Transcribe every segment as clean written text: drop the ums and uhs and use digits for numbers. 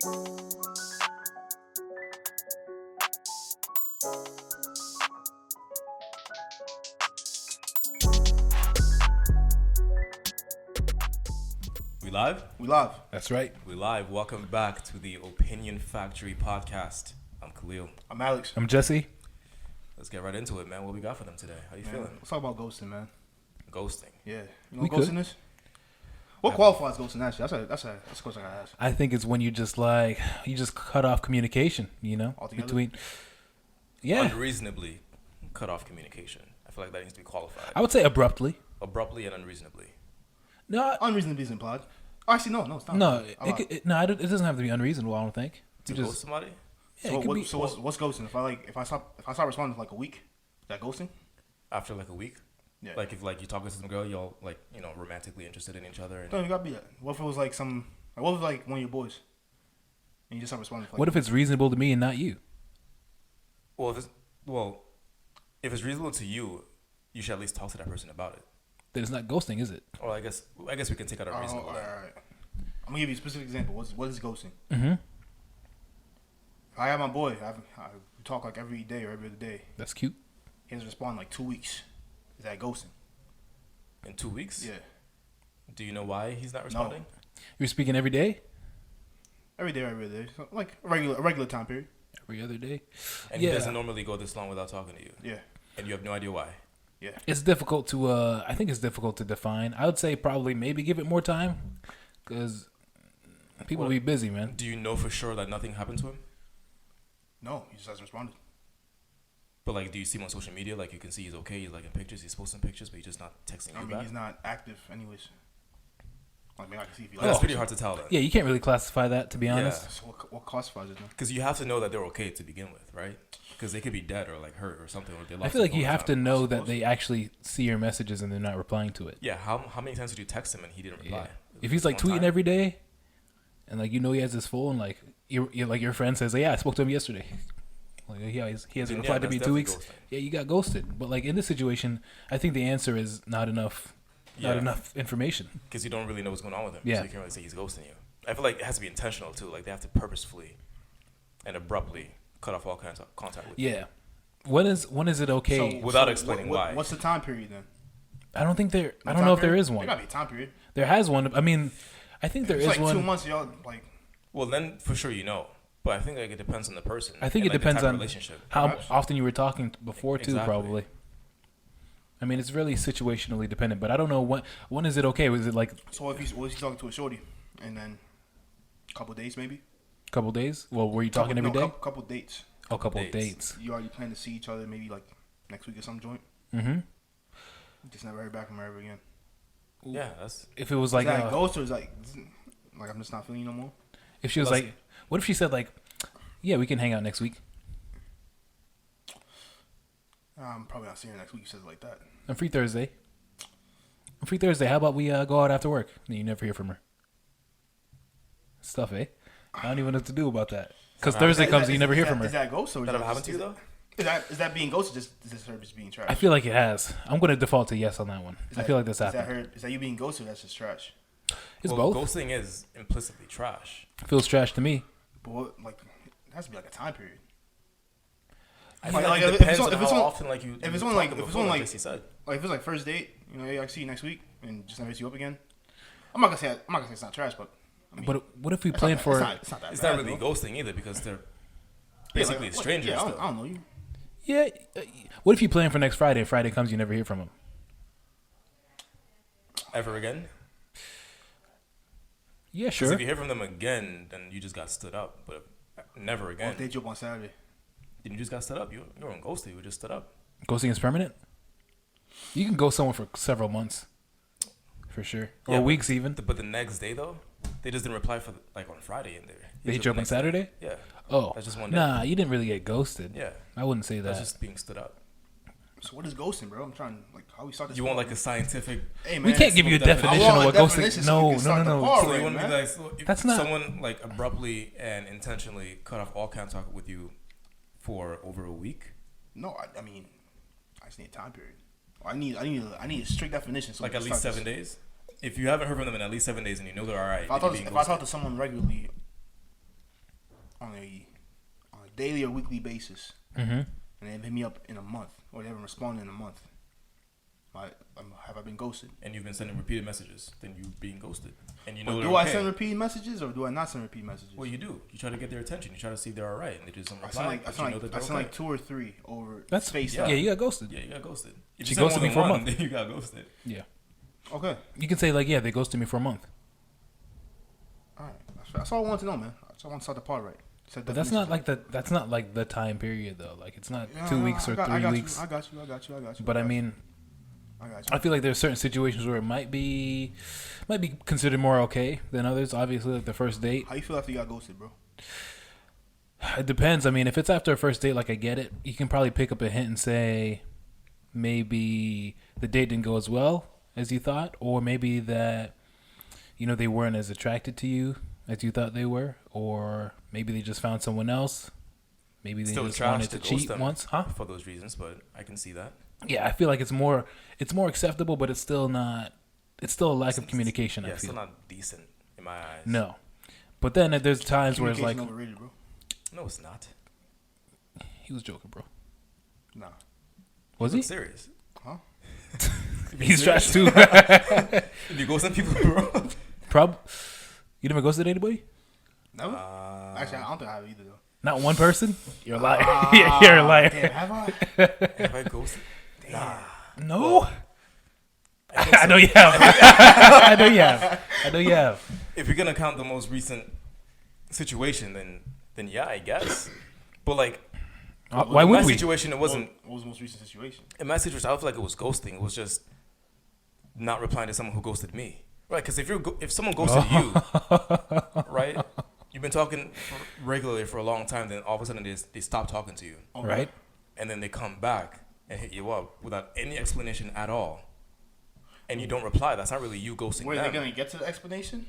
We live? We live. That's right. We live. Welcome back to the Opinion Factory podcast. I'm Khelil. I'm Alex. I'm Jesse. Let's get right into it, man. What we got for them today? How you feeling? Let's talk about ghosting, man. Ghosting. Yeah. You know We what ghosting is? What qualifies ghosting, actually? That's a question I gotta ask. I think it's when you just cut off communication, Altogether? between. Yeah, Unreasonably cut off communication. I feel like that needs to be qualified. I would say abruptly. Abruptly and unreasonably. No, Unreasonably is implied. Actually, no, it's not. no, I lied. it doesn't have to be unreasonable. I don't think. To You ghost somebody? yeah, So, it could be. what's ghosting? If I stop responding for like a week, is that ghosting? After like a week? Yeah. Like if like you talk to some girl, y'all like, romantically interested in each other. And Don't even gotta be that. What if it was like what if it was like one of your boys, and you just stop responding for like What if it's reasonable to me and not you? Well, if it's reasonable to you, you should at least talk to that person about it. Then it's not ghosting, is it? Or I guess we can take out a reasonable. all right. I'm gonna give you a specific example. What is ghosting? Mm-hmm. If I have my boy, I talk like every day or every other day. That's cute. He doesn't respond in like 2 weeks. Is that ghosting? In 2 weeks? Yeah. Do you know why he's not responding? You're speaking every day, Every day or every other day. So like a regular time period. every other day. And Yeah. he doesn't normally go this long without talking to you. Yeah. And you have no idea why. Yeah. It's difficult to. I think it's difficult to define. I would say probably maybe give it more time, because people be busy, man. Do you know for sure that nothing happened to him? No, he just hasn't responded. But like, do you see him on social media? Like, you can see he's okay. He's like in pictures. He's posting pictures, but he's just not texting you I mean, back. he's not active anyways. I mean, I can see if he Well, that's likes pretty it. hard to tell then. Yeah, you can't really classify that, to be honest. So what classifies it then? Because you have to know that they're okay to begin with, right? Because they could be dead or like hurt or something. Or they I lost feel like their you phone have to time. know that they actually see your messages and they're not replying to it. Yeah. How many times did you text him and he didn't reply? Yeah. If he's like One tweeting time? every day, and like he has his phone, like your friend says, "Yeah, I spoke to him yesterday." Like he hasn't Then, replied to that's me in 2 definitely weeks. ghosting. Yeah, you got ghosted. But like in this situation, I think the answer is not enough. Not Yeah. enough information. Because you don't really know what's going on with him. Yeah. So you can't really say he's ghosting you. I feel like it has to be intentional too. Like they have to purposefully and abruptly cut off all kinds of contact with you. Yeah. When is it okay? Without explaining why. What's the time period then? I don't think there. I No don't time know if there period? is one. There gotta be a time period. There has one. I mean, I think there It's is like one. 2 months, y'all like. Well, then for sure you know. But I think like it depends on the person. I think and, it like, the depends type of on relationship. how Perhaps. often you were talking before too. Exactly. Probably. I mean, it's really situationally dependent. But I don't know when is it okay? Was it like So if he's talking to a shorty, and then a couple days maybe. a couple days? Well, were you talking every day? Couple dates. Oh, a couple dates. dates. You already plan to see each other maybe like next week or some joint. Mm-hmm. Just never heard back from her ever again. Yeah, that's If it was Is like, that a ghost or is like I'm just not feeling you no more? if she was Let's- like, what if she said like, yeah, we can hang out next week. I'm probably not seeing her next week. You says it like that. I'm free Thursday. How about we go out after work? And you never hear from her. Stuff, eh? I don't even know what to do about that. Because Thursday comes and you never hear from Is her. that ghost or is that ever that happened to you though? Is that being ghost or just is this her just being trash? I feel like it has. I'm going to default to yes on that one. I feel like that's Is that happened. her? Is that you being ghost or that's just trash? It's Well, both. ghosting is implicitly trash. Feels trash to me. But like it has to be like a time period. I Like- feel like like, it if depends it's on on- how if it's on- often like you. if it's you on, talk like- on if the it's phone, on, like like- Jesse said. Like if it's like first date, hey, I see you next week, and just never see you up again. I'm not gonna say it's not trash, but I mean, But what if we it's plan not, for? it's not that It's bad, not really though. ghosting either because they're Yeah, basically like, strangers. Yeah, I still. don't know you. Yeah. What if you plan for next Friday? If Friday comes, you never hear from him. Ever again? Yeah, Because sure. if you hear from them again, then you just got stood up. But never Or again. if they jump on Saturday. Then you just got stood up. You weren't ghosted. You were just stood up. Ghosting is permanent. You can ghost someone for several months, for sure, or Yeah, but- weeks even. But the next day though, they just didn't reply for like on Friday in there. They hit you up on Saturday. Yeah, Oh, that's just one day. nah, you didn't really get ghosted. Yeah, I wouldn't say that's that. just being stood up. So what is ghosting, bro? I'm trying like how we start this. You want call, like a scientific? Hey, man, We can't give you a definition. definition I of want what a ghosting. definition so we No, can start the no. call. So Right, you want to be man. like, so if That's not- someone like abruptly and intentionally cut off all contact with you for over a week? No, I mean, I just need a time period. I need a strict definition. So Like we at can least start 7 this. days? If you haven't heard from them in at least 7 days and you know they're all right, If I talk to someone regularly, on a daily or weekly basis, and they haven't hit me up in a month, or they haven't responded in a month, have I been ghosted? And you've been sending repeated messages, then you're being ghosted. And you know do I send repeated messages or do I not send repeated messages? Well, you do. You try to get their attention. You try to see if they're all right, and they just don't I reply. sent like 2 or 3 over That's space. Yeah, you got ghosted. Yeah, you got ghosted. If She you send ghosted more me than for a one, month. then you got ghosted. Yeah. Okay. You can say like, yeah, they ghosted me for a month. All right. That's all I want to know, man. I want to start the part right. But that's not like the time period though. Like it's not 2 weeks or 3 weeks. I got you. But I mean, I feel like there's certain situations where it might be considered more okay than others. Obviously, like the first date. How you feel after you got ghosted, bro? It depends. I mean, if it's after a first date, like I get it. You can probably pick up a hint and say maybe the date didn't go as well as you thought, or maybe that they weren't as attracted to you as you thought they were, or maybe they just found someone else. Maybe they Still just trash wanted to to ghost cheat them once, huh? For those reasons, but I can see that. Yeah, I feel like it's more acceptable, but it's still not. It's still a lack of communication. Yeah, I it's feel still not decent in my eyes. no, but then there's times where it's like, overrated, bro. No, it's not. he was joking, bro. Nah. Was He he? looks serious. Huh? He's trash too. If you ghosting people, bro. You never ghosted anybody? Never. Actually, I don't think I have either though. Not one person? You're a liar. You're a liar. Damn, have I? Have I ghosted? Nah. No. I know you have. I know you have. If you're gonna count the most recent situation, then yeah, I guess. But like, Why in would my we? situation, it wasn't. What was the most recent situation? In my situation, I don't feel like it was ghosting. It was just not replying to someone who ghosted me. Right? Because if someone ghosted you, right? You've been talking regularly for a long time, then all of a sudden they stop talking to you. Okay. Right? And then they come back and hit you up without any explanation at all. And you don't reply. That's not really you ghosting Were them. they gonna get to the explanation?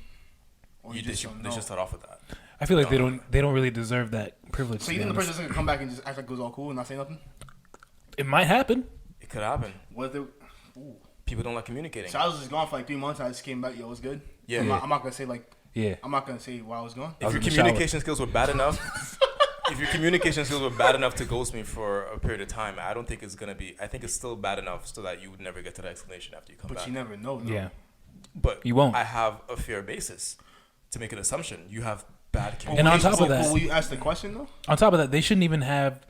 Or They should start off with that. I feel like they don't really deserve that privilege. So you think the person's gonna come back and just act like it was all cool and not say nothing? It might happen. It could happen. What if they? Ooh. People don't like communicating. So I was just gone for like 3 months. I just came back. Yo, it was good. Yeah. I'm not gonna say like. Yeah. I'm not gonna say why I was gone. If your in the communication skills were bad enough, to ghost me for a period of time, I don't think it's gonna be. I think it's still bad enough so that you would never get to the explanation after you come But back. you never know. Though. Yeah. But You won't. I have a fair basis to make an assumption. You have bad And communication. on top of that, will you ask the question though? on top of that, they shouldn't even have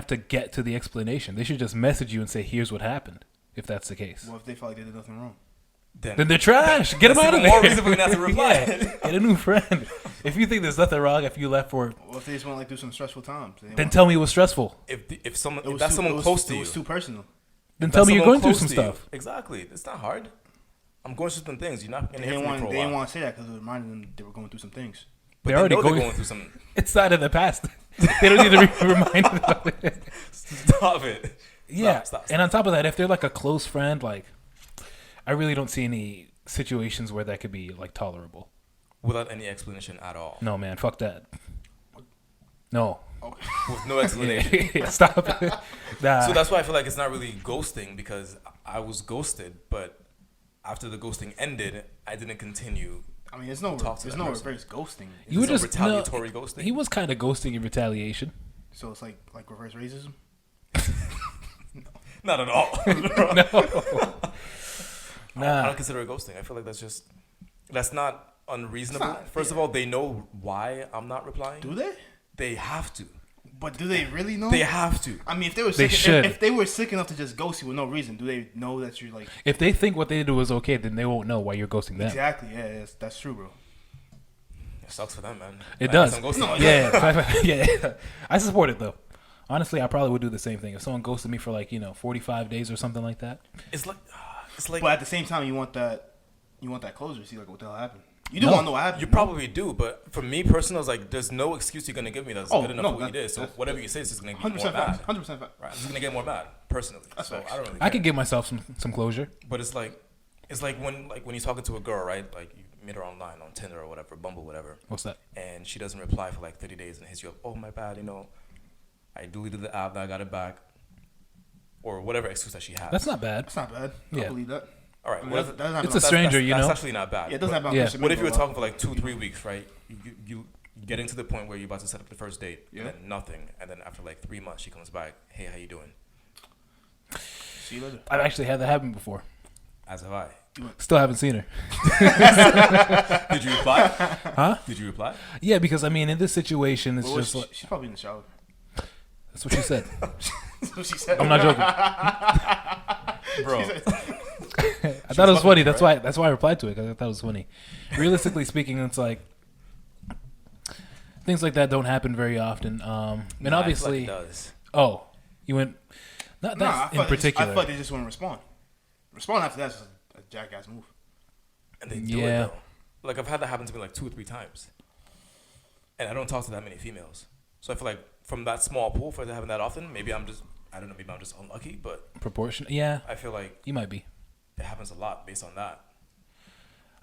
to get to the explanation. They should just message you and say, "Here's what happened." If that's the case, What if they felt like they did nothing wrong? then they're trash. Get them that's out of even there. more reason we're gonna have to reply. Yeah. Get a new friend. If you think there's nothing wrong, if you left for, What if they just went like through some stressful times? then tell me it was stressful. if that's someone it close to It you, was too personal. Then if tell that's me you're someone going through close some to you- stuff. Exactly. It's not hard. I'm going through some things. You're not gonna They hear didn't from me for want. a They didn't while. want to say that because it reminded them they were going through some things. But They're they already know going- they're going through some. It's not in the past. They don't need to be reminded of it. Stop it. Yeah. Stop. And on top of that, if they're like a close friend, like I really don't see any situations where that could be like tolerable. Without any explanation at all. No, man, fuck that. No. Okay. With no explanation. Stop it. Nah. So that's why I feel like it's not really ghosting, because I was ghosted, but after the ghosting ended, I didn't continue. I mean, there's no person. reverse ghosting. You were There's just no retaliatory ghosting. He was kind of ghosting in retaliation. So it's like reverse racism. Not at all. I Nah. don't consider it ghosting. I feel like that's not unreasonable. It's not, First of all, they know why I'm not replying. Do they? They have to. But do they really know? They have to. I mean, if they were They sick, should. If they were sick enough to just ghost you with no reason, do they know that you're like If they think what they did was okay, then they won't know why you're ghosting them. exactly? Yeah, that's true, bro. It sucks for them, man. It I does. guess I'm ghosting No, myself. Yeah. I support it though. Honestly, I probably would do the same thing if someone ghosted me for like 45 days or something like that. It's like But at the same time, you want that closure. See, like what the hell happened? You do No. want to know what happened. You no? probably do, but for me personally, I was like, there's no excuse you're gonna give me that's good enough no, for what you that- did. So that's- whatever you say is just gonna get 100% more mad. fact. 100% fact. Right? I'm just gonna get more mad personally. That's so facts. I don't really. I care. could give myself some closure. But it's like when you're talking to a girl, right? Like you meet her online on Tinder or whatever, Bumble, whatever, What's that? and she doesn't reply for like 30 days and hits you up. Oh my bad, I deleted the app, I got it back, or whatever excuse that she has. That's not bad. That's not bad. I Yeah. believe that. All right. I mean, what if- that doesn't It's happen a stranger, that's you know. actually not bad. Yeah, it doesn't But happen. Yeah. On what if you were Christian talking for like 2-3 weeks, right? You getting to the point where you're about to set up the first date, Yeah. and then nothing, and then after like 3 months, she comes back. Hey, how you doing? See you later. I've actually had that happen before. As have I. Still haven't seen her. Did you reply? Huh? Did you reply? Yeah, because I mean, in this situation, it's What was just she? like She's probably in the shower. that's what she said. That's what she said. I'm not joking. Bro. I thought it was funny. That's why I replied to it, because I thought it was funny. Realistically speaking, it's like things like that don't happen very often. And Nah, obviously, I feel like it does. oh, you went not Nah, that in I particular. feel like they just want to respond. Respond after that's a jackass move. And they do Yeah. it though. Like I've had that happen to me like 2 or 3 times, and I don't talk to that many females. So I feel like from that small pool, for it to happen that often, maybe I don't know, maybe I'm just unlucky, but Proportion, yeah, I feel like you might be. it happens a lot based on that.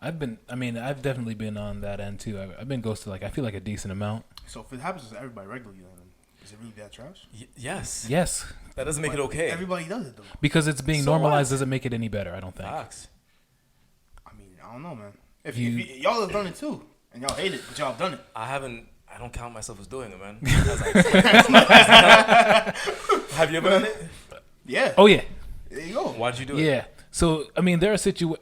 I've definitely been on that end too. I've been ghosted like I feel like a decent amount. So if it happens to everybody regularly, then is it really that trash? Yes. Yes, That doesn't make But it okay. Everybody does it though. because it's being So normalized what? doesn't make it any better. I don't think. Facts. I mean, I don't know, man. If You- y'all have done it too, and y'all hate it, but y'all have done it. I don't count myself as doing it, man. As I explained. Have you ever done it? Yeah. Oh yeah, There you go. Why'd you do it? yeah. So I mean, there are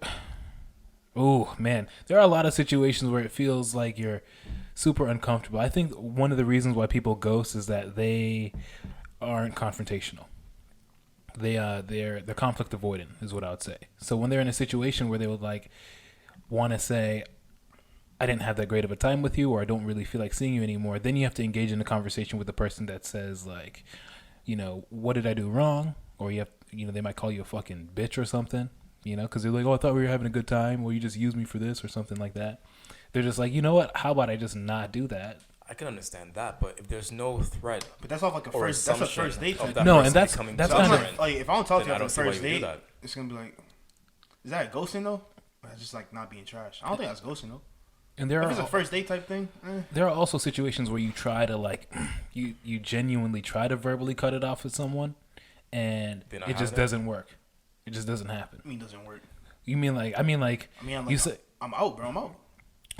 Oh man, there are a lot of situations where it feels like you're super uncomfortable. I think one of the reasons why people ghost is that they aren't confrontational. They're conflict avoidant is what I would say. So when they're in a situation where they would like want to say, I didn't have that great of a time with you, or I don't really feel like seeing you anymore, then you have to engage in a conversation with the person that says like, what did I do wrong? Or they might call you a fucking bitch or something, because they're like, oh, I thought we were having a good time, or you just used me for this or something like that. They're just like, you know what? How about I just not do that? I can understand that, but if there's no threat But that's off like a or first. That's a assumption first date. of Thing. that No, person and that's becoming kind So I'm of- belligerent, like, if I don't talk to then you I after don't the see first why you would do date, that. it's gonna be like, is that ghosting though? Or that's just like not being trash? I don't think that's ghosting though. And there If are it's a first date type thing, there are also situations where you try to like you genuinely try to verbally cut it off with someone, and They not it have just that? doesn't work. It just doesn't happen. I mean, it doesn't work. You mean like I'm you like, say I'm out, bro. I'm out.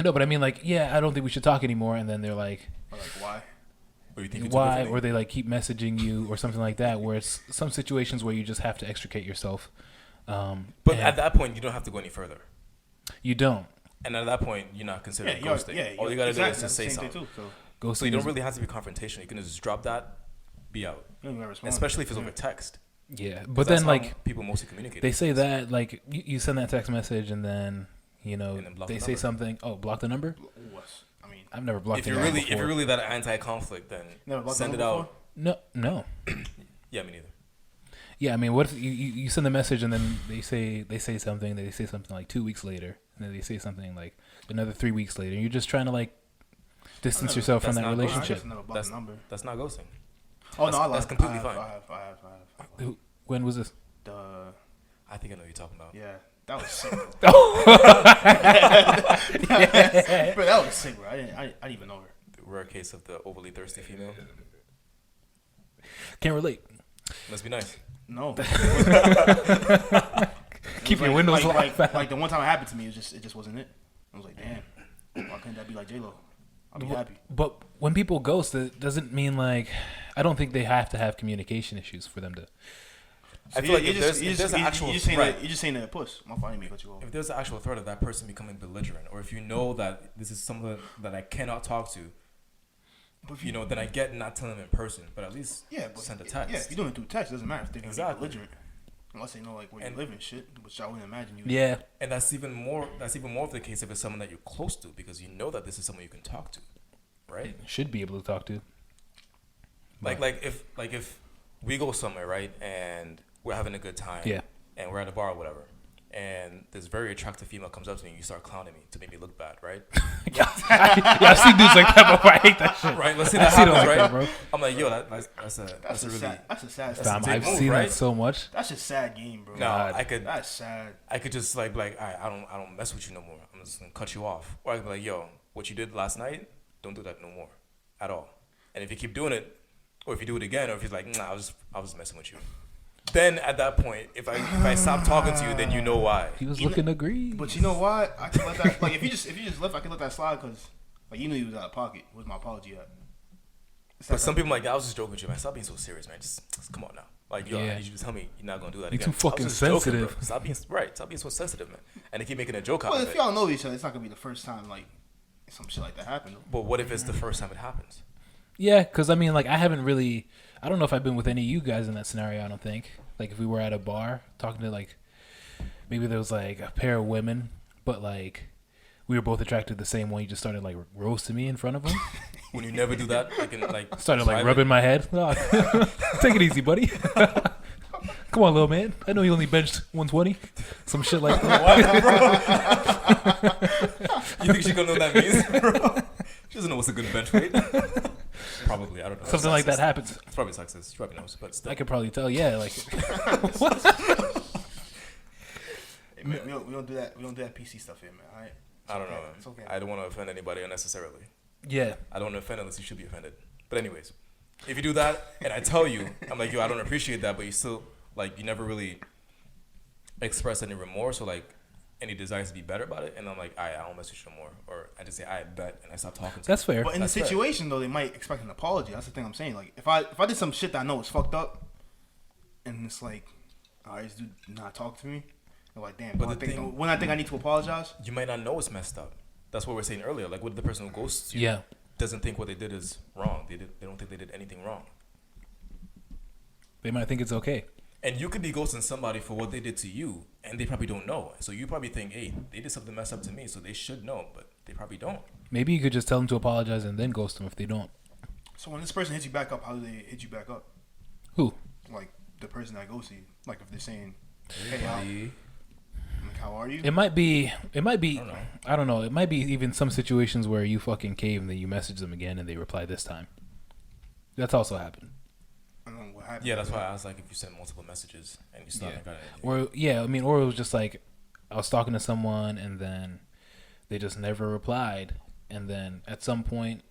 no, but I mean like I don't think we should talk anymore, and then they're like Or like, why? Or you think you do why, differently? or they like keep messaging you or something like that. Where it's some situations where you just have to extricate yourself. But and at that point, you don't have to go any further. you don't. And at that point, you're not considered ghosting. All you gotta do is just say something. Too, so Go So you don't really have to be confrontational. You can just drop that, be out. you don't even respond. Especially if it's over text. Yeah, 'Cause but that's then how like people mostly communicate. they say that like you send that text message and then then block they the say number. something. Oh, block the number. I mean, I've never blocked. If you're anyone really before. that anti-conflict, then never blocked send the it number out. No. Yeah, me neither. Yeah, I mean, what if you send the message and then they say something, like 2 weeks later, and then they say something like another 3 weeks later, and you're just trying to like distance yourself from That's that not I relationship. just never blocked That's the number. that's not ghosting. Oh no, I that's lied. completely I have, fine. I have. When was this? I think I know what you're talking about. Yeah, that was sick. Yeah. Bro, that was sick, bro. I didn't even know her. The rare case of the overly thirsty female. Can't relate. Must be nice. No. Keep your windows like, locked. like the one time it happened to me, it just wasn't it. I was like, damn, why couldn't that be like J-Lo? I'll be happy. But when people ghost, it doesn't mean like I don't think they have to have communication issues for them to. I feel like if there's an actual threat, you're just saying that puss. My fault, I didn't mean to cut you off. if there's an actual threat of that person becoming belligerent, or if you know that this is someone that I cannot talk to, But if then I get not telling them in person, but at least but send a text. Yeah, if you're doing it through text, it doesn't matter if they're gonna be Exactly. belligerent. Unless they know like where And- you live and shit, which I wouldn't imagine you. Yeah. And that's even more of the case if it's someone that you're close to, because you know that this is someone you can talk to, right? Should be able to talk to. Like if we go somewhere, right, and we're having a good time, Yeah. and we're at a bar or whatever, and this very attractive female comes up to me and you start clowning me to make me look bad, right? Yeah, I've seen dudes like that before. I hate that shit. Right? Let's say I've that seen it happens, like right? that, bro. I'm like, yo, that's a really sad. That's a sad. That's a Fam, big I've move, seen right? that so much. That's a sad game, bro. no. God. That's sad. I could just like all right, I don't mess with you no more. I'm just gonna cut you off. Or I could be like, yo, what you did last night, don't do that no more, at all. And if you keep doing it, or if you do it again, or if he's like, nah, I was messing with you. Then at that point, if I stop talking to you, then you know why. He was You looking to agree. But you know what? I can let that. Like if you just left, I can let that slide because Like, you knew he was out of pocket. Where's my apology at? But some people like, I was just joking with you, man. Stop being so serious, man. Just come on now. Like, yo, Yeah. I need you to tell me you're not gonna do that You're again. too fucking I was just joking, sensitive. bro. Stop being so sensitive, man. And they keep making a joke out Well, of if it. y'all know each other, it's not gonna be the first time like some shit like that happened. But what if it's the first time it happens? Yeah, because I mean, like, I don't know if I've been with any of you guys in that scenario. I don't think. Like, if we were at a bar talking to, like, maybe there was like a pair of women, but like we were both attracted to the same one. You just started like roasting me in front of them. When you never do that, like Started like private? rubbing my head. Oh, take it easy, buddy. Come on, little man. I know you only benched 120. Some shit like that. What, bro? You think she's gonna know what that means, bro? She doesn't know what's a good bench weight. Probably, I don't know. Something like that happens. It's probably sexist. She probably knows, but still. I could probably tell. Yeah, like Hey, man, we don't do that. We don't do that PC stuff here, man. All right. I don't know. It's okay. I don't want to offend anybody unnecessarily. yeah. I don't want to offend unless you should be offended. But anyways, if you do that and I tell you, I'm like, yo, I don't appreciate that, but you still, like, you never really express any remorse or, like, any desires to be better about it. And I'm like, I won't message you no more. Or I just say, I bet, and I stop talking to That's you. fair. But in That's the fair. situation though, they might expect an apology. That's the thing I'm saying. Like, if I did some shit that I know is fucked up, and it's like, all right, this dude not talk to me. I'm like, damn. But When I think I need to apologize. You might not know it's messed up. That's what we were saying earlier. Like, what if the person who ghosts you Yeah. doesn't think what they did is wrong? They don't think they did anything wrong. They might think it's okay. And you could be ghosting somebody for what they did to you, and they probably don't know. So you probably think, hey, they did something messed up to me, so they should know, but they probably don't. Maybe you could just tell them to apologize and then ghost them if they don't. So when this person hits you back up, how do they hit you back up? Who? Like the person that ghosted you. Like if they're saying, hey, how are you? It might be. I don't know. I don't know. It might be even some situations where you fucking cave and then you message them again and they reply this time. That's also happened. I don't know what happened. Yeah, that's why I was like, if you send multiple messages and you still haven't got anything. Or yeah, I mean, or it was just like I was talking to someone and then they just never replied, and then at some point,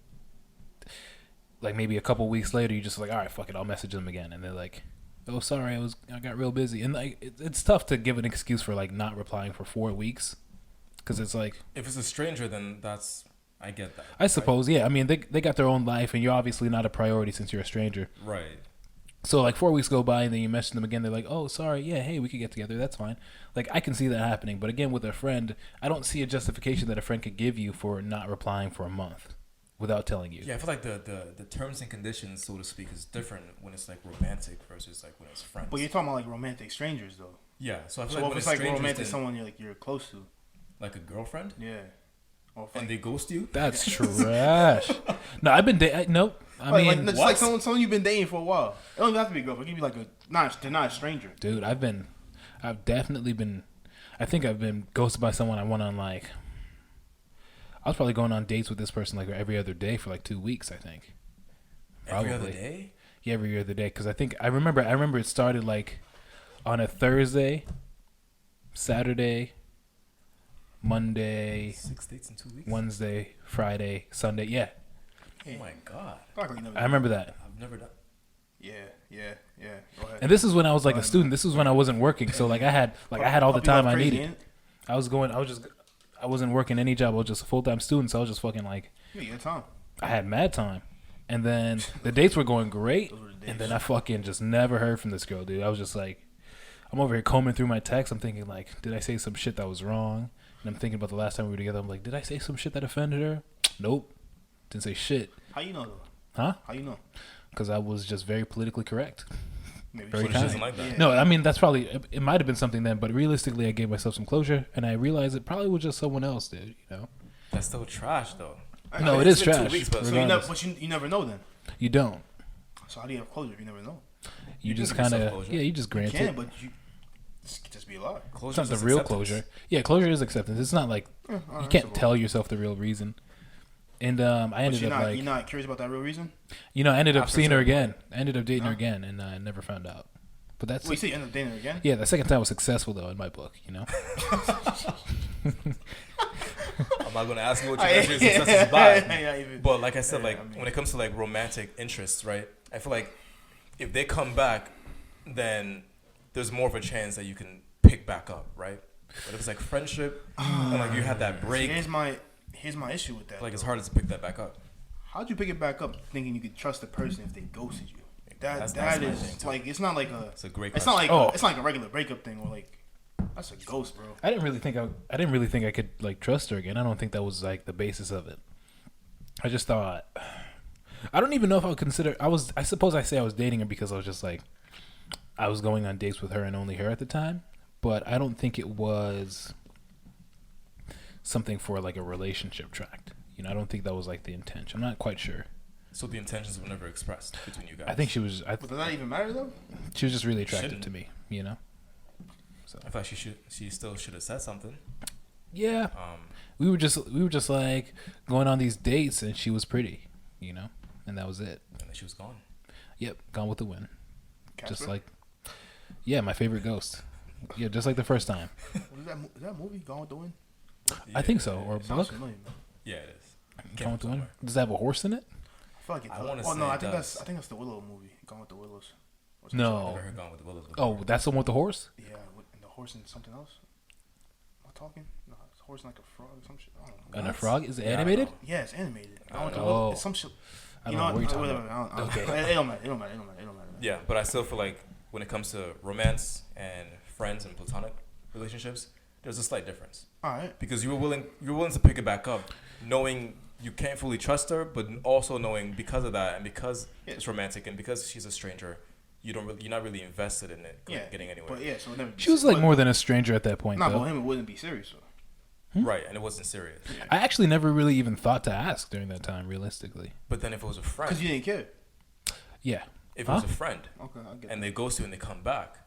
like maybe a couple weeks later, you just like, all right, fuck it, I'll message them again, and they're like, oh, sorry, I got real busy, and like it's tough to give an excuse for like not replying for 4 weeks, because it's like, If it's a stranger, then I get that. I suppose, yeah, I mean they got their own life, and you're obviously not a priority since you're a stranger. Right. So like 4 weeks go by and then you message them again. They're like, "Oh, sorry, yeah, hey, we could get together. That's fine." Like I can see that happening, but again, with a friend, I don't see a justification that a friend could give you for not replying for a month without telling you. Yeah, I feel like the terms and conditions, so to speak, is different when it's like romantic versus like when it's friends. But you're talking about like romantic strangers though. Yeah, so I feel So like if when it's it's like strangers, romantic, then, someone you're close to. like a girlfriend, Yeah. Or if and they ghost you. That's trash. No, I've been nope. I like, mean, just like someone you've been dating for a while. It don't even have to be a girlfriend. It can be like they're not a stranger. dude, I've definitely been. I think I've been ghosted by someone I went on like. I was probably going on dates with this person like every other day for like 2 weeks. I think. Every other Probably. day. Yeah, every other day. Because I remember it started like on a Thursday, Saturday, Monday, 6 dates in 2 weeks. Wednesday, Friday, Sunday. Yeah, Oh my god, I remember that. I've never done. Yeah. Go ahead. And this is when I was like a student. This was when I wasn't working. So like I had all the time I Crazy, needed. ain't it? I wasn't working any job. I was just a full time student. So I was just fucking like, Yeah, you got time. I had mad time. And then the dates were going great. Those were the days. And then I fucking just never heard from this girl, dude. I was just like, I'm over here combing through my texts. I'm thinking like, did I say some shit that was wrong? And I'm thinking about the last time we were together. I'm like, did I say some shit that offended her? Nope. Didn't say shit. How you know though? Huh? How you know? Because I was just very politically correct. Maybe Very What if she kind. doesn't like that? Yeah. No, I mean, that's probably, it might have been something then, but realistically, I gave myself some closure, and I realized it probably was just someone else, dude, you know? That's still trash, though. No, it it's is been 2 trash. weeks, but- So regardless. you never know then. You don't. So how do you have closure if you never know? You You just can give kind yourself of, closure. you just You grant can, it. but you just be a lie. It's Closure not the is real acceptance. closure. Yeah, closure is acceptance. It's not like, you can't tell yourself the real reason. And I But ended up like, you're not curious about that real reason. I ended up After seeing her certain again. I ended up dating her Huh? again, and I never found out. But that's, Wait, you say you end up dating her again? yeah, the second time was successful, though, in my book, you know? I'm not gonna ask you what your measure of success is by. Yeah, even- But like I said, Yeah, like I mean- when it comes to like romantic interests, right? I feel like if they come back, then there's more of a chance that you can pick back up, right? But if it's like friendship and like you had that break, Here's here's my issue with that. Like, it's harder to pick that back up. How'd you pick it back up thinking you could trust the person if they ghosted you? That's That my is thing, too. like, it's not like a. It's a great It's question. not like it's not like a regular breakup thing or like that's a ghost, bro. I didn't really think I could like trust her again. I don't think that was like the basis of it. I just thought I don't even know if I would consider I suppose I say I was dating her because I was just like I was going on dates with her and only her at the time, but I don't think it was something for like a relationship track. You know, I don't think that was like the intention. I'm not quite sure. So the intentions were never expressed between you guys. I think she was. But does that even matter though? She was just really attractive Shouldn't. to me. You know. So I thought she still should have said something. yeah, we were just like going on these dates, and she was pretty. You know, and that was it. And then she was gone. Yep, gone with the wind. Casper? Just like, yeah, my favorite ghost. Yeah, just like the first time. What is that movie Gone with the Wind? I think so. Or Sounds book. familiar, man. Yeah, it is. Gone with the wind. Does that have a horse in it? I feel like it's. I wanna Oh say no, it I think does. that's the Willow movie. Gone with the Willows. Or something No. like Never heard Gone with the Willows. Oh, that's the one with the horse. that. Yeah, and the horse and something else. Am I talking? No, it's a horse and like a frog or some shit. I don't know. And a What? frog is it Yeah, I animated? know. Yeah, it's animated. Gone with the Oh. Willows. It's some shit. I You don't know what you're talking whatever, about. I don't- Okay. It don't matter. It don't matter. Yeah, but I still feel like when it comes to romance and friends and platonic relationships, there's a slight difference. All right. Because you're willing to pick it back up, knowing you can't fully trust her, but also knowing because of that and because it's romantic and because she's a stranger, you're not really invested in it getting anywhere. But yeah, so it never be She was like but- more than a stranger at that point, Nah, though. but him, it wouldn't be serious. So. Right, and it wasn't serious. I actually never really even thought to ask during that time, realistically. But then if it was a friend, Because you didn't care. Yeah. if it was a friend Okay, I get and they ghost you and they come back,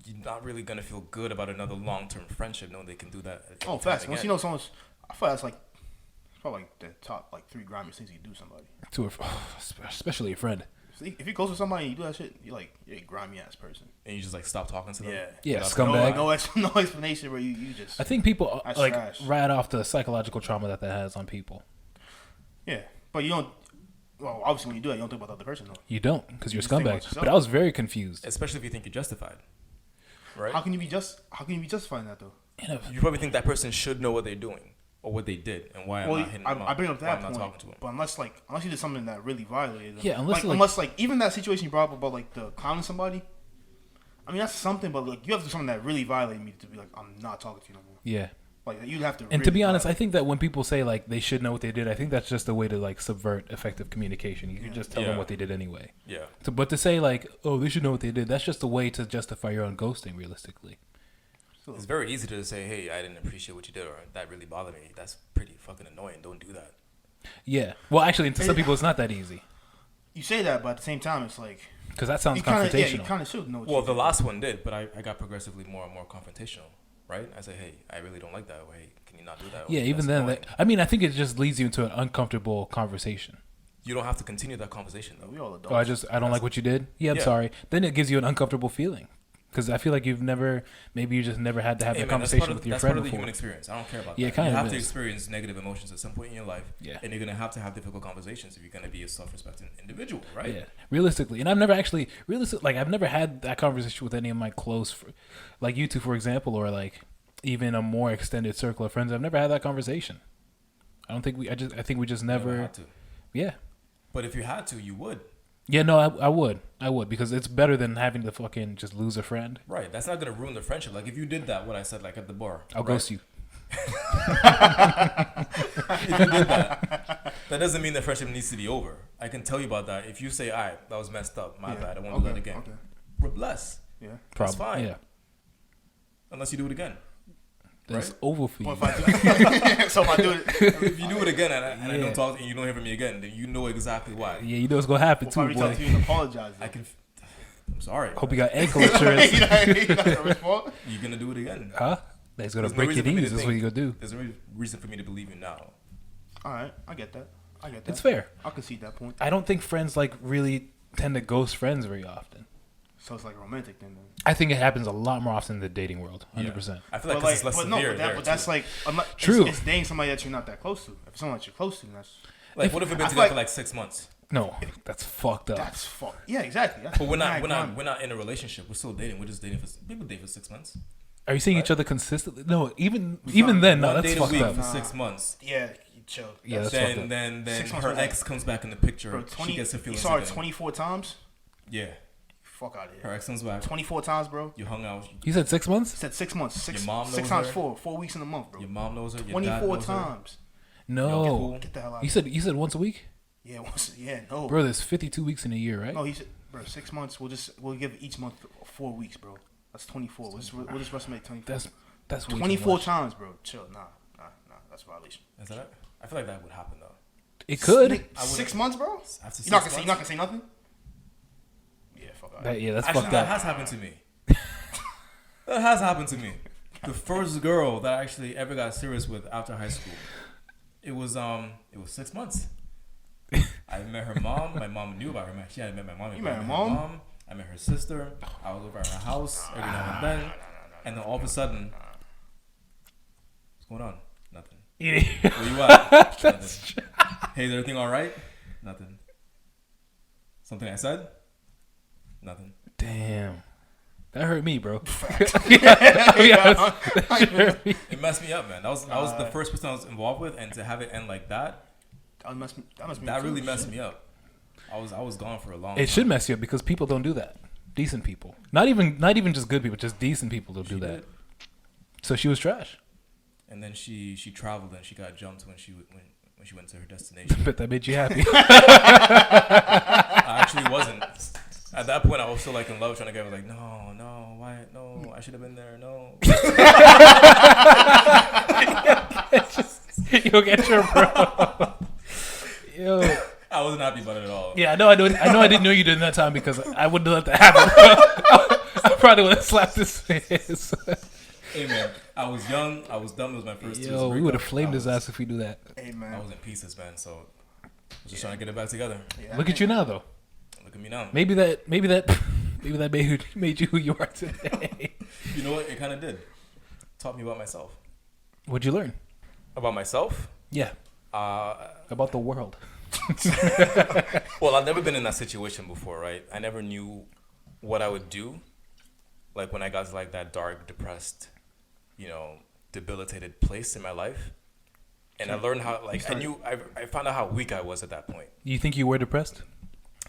you're not really gonna feel good about another long-term friendship knowing they can do that. Oh, fast. Once you know someone's, I feel that's like probably like the top like 3 grimiest things you can do to somebody. To a, especially a friend. So if you close with somebody and you do that shit, you're a grimy ass person. And you just like stop talking to them. Yeah. Yeah, Without- scumbag. No explanation where you just. I think people That's like trash. write off the psychological trauma that has on people. Yeah, but you don't. Well, obviously when you do that, you don't think about the other person though. You don't, because you're a You just think about scumbag. yourself. But I was very confused. Especially if you think you're justified. Right? How can you be justifying that though? You know, You probably think that person should know what they're doing or what they did and why I'm Well, not hitting them up. I bring up why that I'm not point, talking to them. but unless you did something that really violated them. Yeah, unless, like even that situation you brought up about like the clowning somebody. I mean that's something, but like you have to do something that really violated me to be like I'm not talking to you no more. yeah. Like you'd have to. And to really be honest, I violate. think that when people say like they should know what they did, I think that's just a way to like subvert effective communication. You can Yeah. just tell Yeah. them what they did anyway. Yeah. But to say like, oh, they should know what they did, that's just a way to justify your own ghosting. Realistically, It's very easy to say, hey, I didn't appreciate what you did or that really bothered me. That's pretty fucking annoying. Don't do that. yeah. Well, actually, to some people, it's not that easy you say that, but at the same time, it's like because that sounds you kind of confrontational. should know. What Well, you the did. last one did, but I got progressively more and more confrontational, right? I say, hey, I really don't like that. Or, hey, can you not do that? Or, Yeah, even "That's then, annoying." I mean, I think it just leads you into an uncomfortable conversation. You don't have to continue that conversation, though. We all adults. Oh, I don't like what you did. Yeah, I'm Yeah. sorry. Then it gives you an uncomfortable feeling because I feel like maybe you just never had to have Hey, that man, that's conversation part of, with your that's friend part of the before. human experience. I don't care about Yeah, that. it kind You of have to is. experience negative emotions at some point in your life. Yeah. And you're going to have difficult conversations if you're going to be a self-respecting individual, right? Yeah, realistically, and I've never I've never had that conversation with any of my like you two, for example, or like even a more extended circle of friends. I've never had that conversation. I think we just You never. had to. Yeah, But if you had to, you would. yeah, no, I would because it's better than having to fucking just lose a friend. Right. That's not going to ruin the friendship. Like, if you did that, what I said, like, at the bar. I'll right? ghost you. If you did that, that doesn't mean the friendship needs to be over. I can tell you about that. If you say, all right, that was messed up. My Yeah. bad. I won't do that again. Okay. We're blessed. Yeah. That's fine. Yeah, Unless you do it again. then it's Right? over for you. Well, if I do, so if I do it, If you do it again and I Yeah. don't talk and you don't hear from me again, then you know exactly why. Yeah, you know what's gonna happen if I too, reach out boy. to you and apologize, I can. I'm sorry. Hope you got ankle insurance, you not gonna respond. You're gonna do it again. huh? That's gonna There's no break reason your for me to knees. That's what think- you gonna do. There's no reason for me to believe you now. All right, I get that. It's fair. I concede that point. I don't think friends like really tend to ghost friends very often. So it's like a romantic thing. Then. I think it happens a lot more often in the dating world. 100%. I feel like, But 'cause it's less but no, severe but, there, but that's too. like True. It's dating somebody that you're not that close to. If it's someone that you're close to, then that's Like, what if we've been I feel together like- for like 6 months? No, that's fucked up. that's fuck. Yeah, exactly. That's But we're mad not grimy. we're not in a relationship. We're still dating. We're just dating for people date for 6 months. Are you seeing each other consistently? No, even then, no, One that's date a fucked week up. for 6 months. Yeah, Chill. Yeah, that's fucked up. Then 6 months her was ex comes back in the picture. Bro, She gets her you feelings saw her again. 24 times. Yeah, Fuck out of here. her ex comes back. 24 times, bro. You hung out. You said 6 months? Said 6 months. Your mom 6 knows times her? 4 weeks in a month, bro. Your mom knows her. Your dad 24 knows her. times. No. Yo, Get the hell out. You said once a week? Yeah, no. Bro, there's 52 weeks in a year, right? No, he said, bro, 6 months. We'll give each month 4 weeks, bro. That's 24. We'll just estimate 24. That's way too 24 much. times, bro. Chill. Nah. That's a violation. Is that it? I feel like that would happen though. It could. Nick, 6 months, bro. After You're not 6 gonna months? say nothing. Yeah, fuck out. That's Actually, fucked that up. has happened to me. That has happened to me. The first girl that I actually ever got serious with after high school, it was 6 months. I met her mom. My mom knew about her. She hadn't met my mom. You met her I mom? I met her sister. I was over at her house every now and then. And then all of a sudden, what's going on? Nothing. Where you at? Nothing. Hey, is everything all right? Nothing. Something I said? Nothing. Damn. That hurt me, bro. It messed me up, man. That was the first person I was involved with, and to have it end like that, that really messed me up. I was gone for a long. It time. should mess you up because people don't do that. Decent people, not even just good people, just decent people don't do that. Did. So she was trash. And then she traveled and she got jumped when she went to her destination. Bet that made you happy. I actually wasn't. At that point, I was still like in love, trying to get. I was like, no, why? No, I should have been there. No. Yo, get your bro. Yo. I wasn't happy about it at all. Yeah, I know. I didn't know you did in that time because I wouldn't let that happen. I probably would have slapped his face. Hey man, I was young. I was dumb. It was my first. Yo, we would have flamed his ass if we do that. Hey, man. I was in pieces, man. So I was just trying to get it back together. Yeah, Look at you now, though. Look at me now. Maybe that made you who you are today. You know what? It kind of did. Taught me about myself. What'd you learn? About myself? Yeah. About the world. Well, I've never been in that situation before, right? I never knew what I would do. Like when I got to like that dark, depressed, debilitated place in my life. And I learned how, like, I found out how weak I was at that point. You think you were depressed?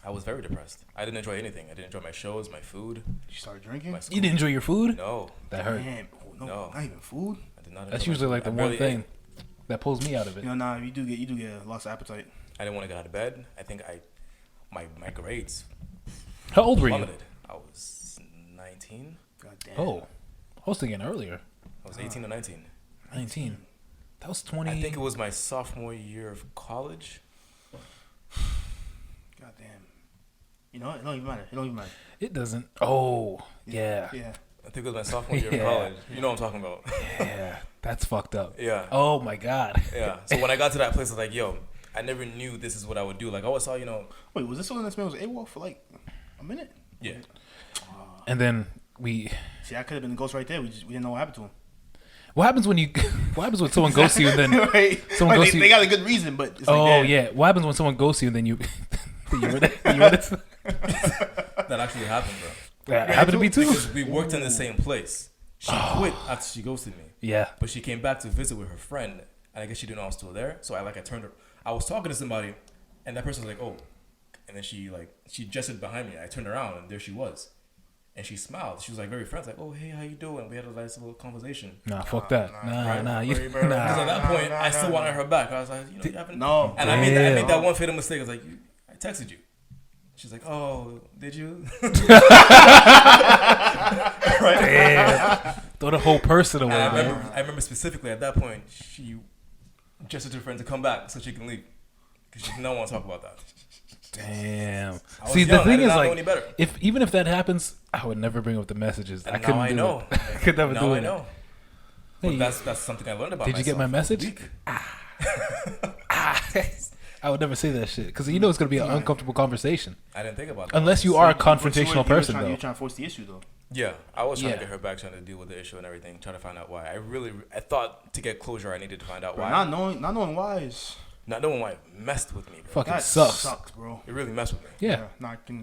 I was very depressed. I didn't enjoy anything. I didn't enjoy my shows, my food. You started drinking? My school. You didn't enjoy your food? No. That hurt. Damn. No. Not even food. I did not. That's enjoy usually my like food. the I one barely thing ate. that pulls me out of it. You do get a loss of appetite. I didn't want to get out of bed. I think my grades How old were you? plummeted. I was 19. God damn. Oh, I was thinking earlier. I was 18 or 19. 19. That was 20. I think it was my sophomore year of college. God damn. You know what? It don't even matter. It doesn't. Oh, yeah. Yeah. I think it was my sophomore year Yeah. of college. You know what I'm talking about. Yeah. That's fucked up. Yeah. Oh, my God. Yeah. So when I got to that place, I was like, yo, I never knew this is what I would do. Like, I always saw, Wait, was this when this man was AWOL for like a minute? yeah. And then See, that could have been the ghost right there. We didn't know what happened to him. what happens when someone ghosts you and then Right. someone Like, ghosts you? they got a good reason, but it's like, Oh, damn. yeah. What happens when someone ghosts you and then you read it? That actually happened, bro. That happened to me too. Because we worked in the same place. She quit after she ghosted me. Yeah. But she came back to visit with her friend, and I guess she didn't know I was still there. So I turned her. I was talking to somebody, and that person was like, "Oh," and then she gestured behind me. I turned around, and there she was, and she smiled. She was like very friendly, like, "Oh, hey, how you doing?" We had a nice little conversation. Nah, fuck that. Right? Nah. Because at that point, I still wanted her back. I was like, you haven't. No. And I made that one fatal mistake. I was like, I texted you. She's like, "Oh, did you?" Right? Damn. Throw the whole person away, And man. I remember specifically at that point, she gestured to her friend to come back so she can leave because she did not want to talk about that. Damn. I was See, young. the I thing did is, not know like, any better. even if that happens, I would never bring up the messages. And I couldn't now I do know. it. I could never Now do I it. know. Hey, But that's something I learned about did you get myself. my message? Weak. I would never say that shit because you know it's gonna be an uncomfortable conversation I didn't think about that. unless you are a confrontational You person, were though. trying to force the issue, though. Yeah, I was trying Yeah. to get her back, trying to deal with the issue and everything, trying to find out why. I thought to get closure, I needed to find out Bro, why. not knowing why is Not knowing why it messed with me, bro. Fucking that sucks. bro. It really messed with me. Yeah.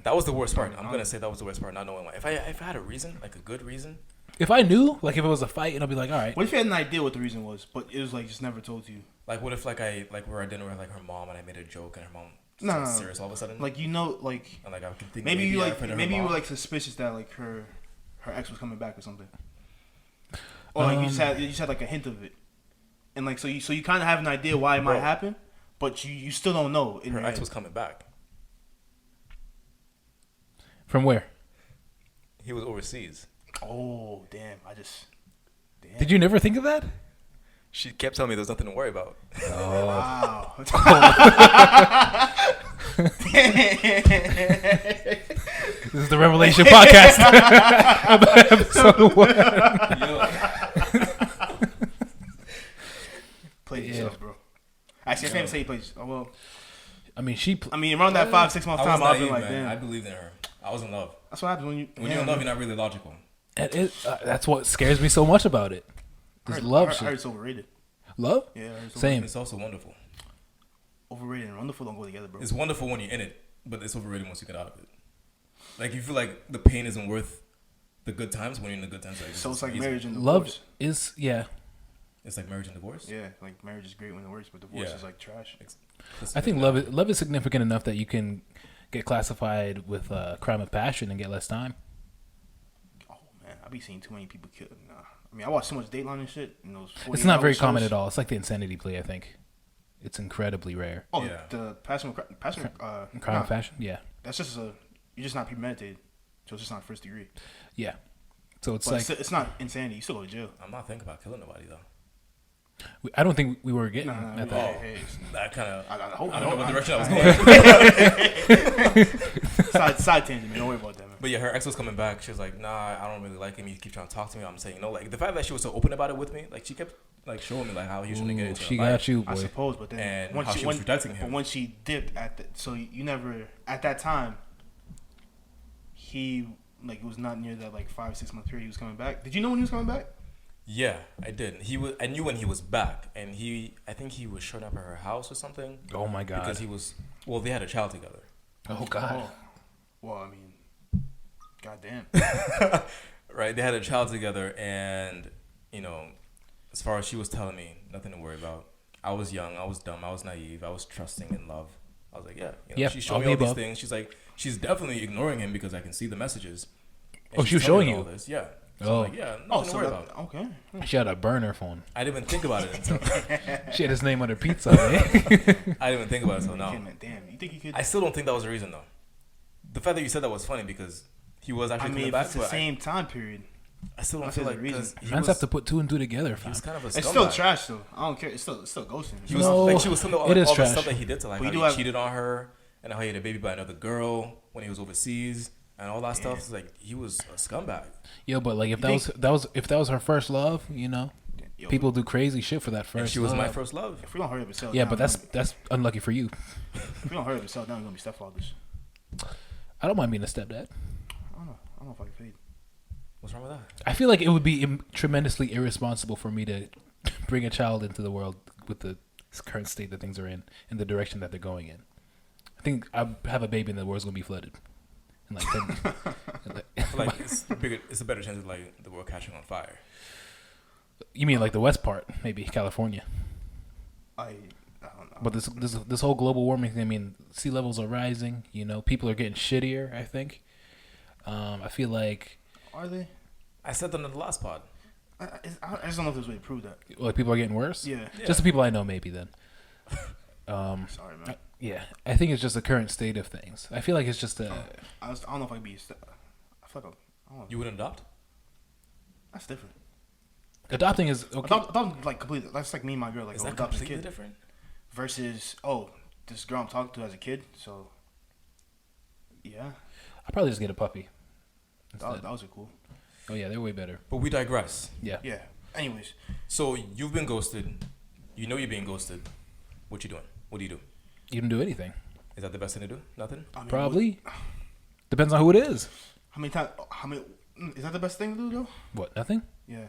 That was the worst part. I'm gonna say that was the worst part, not knowing why. If I had a reason, like a good reason, If I knew, like if it was a fight, and I'd be like, all right. What if you had an idea what the reason was, but it was like just never told to you? Like, what if we're at dinner with like her mom and I made a joke and her mom No, starts serious all of a sudden? Like and like I could think maybe you I offended her you were mom. like suspicious that like her ex was coming back or something, or like you just had like a hint of it, and like so you kind of have an idea why it might happen, but you still don't know. Her ex was coming back. From where? He was overseas. Oh damn! Damn. Did you never think of that? She kept telling me there's nothing to worry about. Oh. Wow. This is the Revelation podcast. About episode 1. Play yourself, bro. Actually, I can't say he plays. Oh well. I mean, Around that 5-6 month time, I've been like, man. damn. I believed in her. I was in love. That's what happens when you're in love. You're not really logical. that's what scares me so much about it. This love shit. I heard it's overrated. Love? Yeah, I heard it's Same. overrated. It's also wonderful. Overrated and wonderful don't go together, bro. It's wonderful when you're in it, but it's overrated once you get out of it. Like you feel like the pain isn't worth the good times when you're in the good times. Like, so it's like marriage and love divorce. is It's like marriage and divorce. Yeah, like marriage is great when it works, but divorce is like trash. I think love is significant enough that you can get classified with crime of passion and get less time. Oh man, I be seeing too many people kill. Nah, I mean I watch so much Dateline and shit. And those It's not very common at all. It's like the insanity plea. I think it's incredibly rare. Oh, yeah. The crime of passion. Yeah, that's just you're just not premeditated, so it's just not first degree. yeah. So it's But like it's not insanity. You still go to jail. I'm not thinking about killing nobody though. I don't think we were getting at that. That kind of. I don't know what direction I was going. Side tangent. Don't worry about that, man. But yeah, her ex was coming back. She was like, "Nah, I don't really like him. He keeps trying to talk to me." I'm saying, like the fact that she was so open about it with me, like she kept like showing me like how he was trying to get into She her life. got you, boy. I suppose, but then And once how she was protecting him. But when she dipped so you never at that time. He it was not near that 5-6 month period he was coming back. Did you know when he was coming back? Yeah, I did. I knew when he was back, and I think he was showing up at her house or something. Oh my god! Because they had a child together. Oh god. Oh. Well, I mean, goddamn. Right, they had a child together, and as far as she was telling me, nothing to worry about. I was young, I was dumb, I was naive, I was trusting in love. I was like, yeah. She showed me all these things. She's like, she's definitely ignoring him because I can see the messages. And she was showing you all this. Yeah. So I'm like, yeah, nothing to worry about. Okay. She had a burner phone. I didn't even think about it until She had his name on her pizza. Eh? I didn't even think about it until now. Damn, you think you could? I still don't think that was the reason though. The fact that you said that was funny because he was actually coming back. It's the same time period. I still don't feel like because Friends have to put 2 and 2 together. He was kind of a scumbag. It's still trash though. I don't care. It's still ghosting. He was she was telling all the trash. stuff that he did to how he cheated on her and how he had a baby by another girl when he was overseas and all that stuff. It's like he was a scumbag. Yo, but if that was her first love, people do crazy shit for that first. And she was my first love. If we don't hurry up and settle yeah, down, but that's unlucky for you. If we don't hurry up and settle down, we're gonna be stepfathers. I don't mind being a stepdad. I don't know if I can fade. What's wrong with that? I feel like it would be tremendously irresponsible for me to bring a child into the world with the current state that things are in the direction that they're going in. I think I have a baby and the world's gonna be flooded. And I feel like it's a better chance of the world catching on fire. You mean the west part, maybe California? I don't know. But this whole global warming thing. I mean, sea levels are rising. People are getting shittier. I think. I feel like. Are they? I said that in the last pod. I just don't know if there's a way to prove that. People are getting worse. Yeah. Just the people I know, maybe then. Sorry, man. Yeah, I think it's just the current state of things. I feel like it's just a. I don't know if I could be. I feel like I don't know. You wouldn't adopt? That's different. Adopting is okay. Adopt completely. That's like me and my girl. Is that adopt a completely kid. different? Versus this girl I'm talking to as a kid. So yeah, I'll probably just get a puppy. that was cool. Oh yeah, they're way better. But we digress. Yeah. Yeah. Anyways, so you've been ghosted. You know you're being ghosted. What you doing? What do you do? You don't do anything. Is that the best thing to do? Nothing? I mean, Probably. Depends on who it is. How many times? Is that the best thing to do though? What? Nothing. Yeah.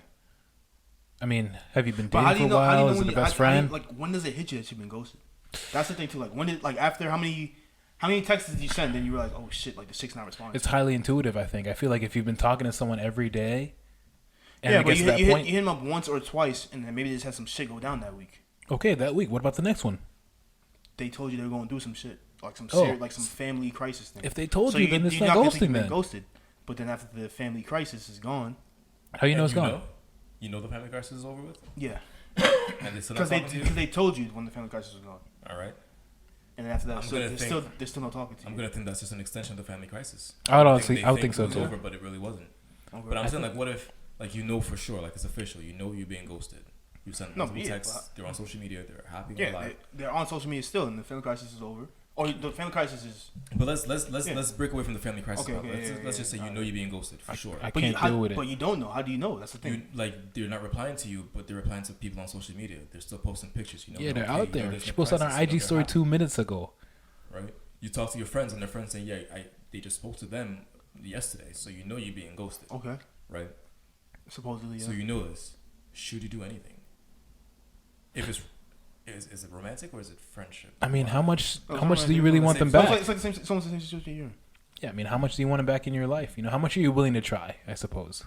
I mean, have you been But dating for a while? Is it the best friend? When does it hit you that you've been ghosted? That's the thing too. When did after how many texts did you send? Then you were like, oh shit, the chick's not responding. It's highly intuitive. I think. I feel like if you've been talking to someone every day, and yeah, it but gets you to that hit point, him up once or twice, and then maybe they just had some shit go down that week. Okay, that week. What about the next one? They told you they were going to do some shit, like some Oh. like some family crisis thing. If they told So you, then it's you're not gonna think ghosting you've been then. ghosted. But then after the family crisis is gone, How you know it's gone? Know? You know the family crisis is over with? yeah, And they still not because they talking to you? because they told you when the family crisis was gone, All right. and then after that, I'm so gonna they're still not talking to you. I'm going to think that's just an extension of the family crisis. I would They think so it was too. over, but it really wasn't. Okay. But I'm saying, like, what if, like, you know for sure, like, it's official. You know you're being ghosted. You send No, multiple yeah, texts. but- They're on social media. They're happy. Yeah, Alive. they're on social media still, and the family crisis is over. Or the family crisis is. But let's Yeah. break away from the family crisis. Okay, part. okay, Let's just say you know you're being ghosted for sure. I But you, can't deal with it. But you don't know. How do you know? That's the thing. You, like, they're not replying to you, but they're replying to people on social media. They're still posting pictures. You know. Yeah, they're okay, out you know there. there's She no posted on crisis, her you know IG they're story happy, 2 minutes ago. right? You talk to your friends, and their friends say, "Yeah, they just spoke to them yesterday," so you know you're being ghosted, Okay. right? Supposedly, yeah. So you know this. Should you do anything? If it's is it romantic or is it friendship? I mean, how much Oh, do you really want them It's So back? it's like the same. It's almost the same situation you're in. Yeah, I mean, how much do you want them back in your life? You know, how much are you willing to try? I suppose.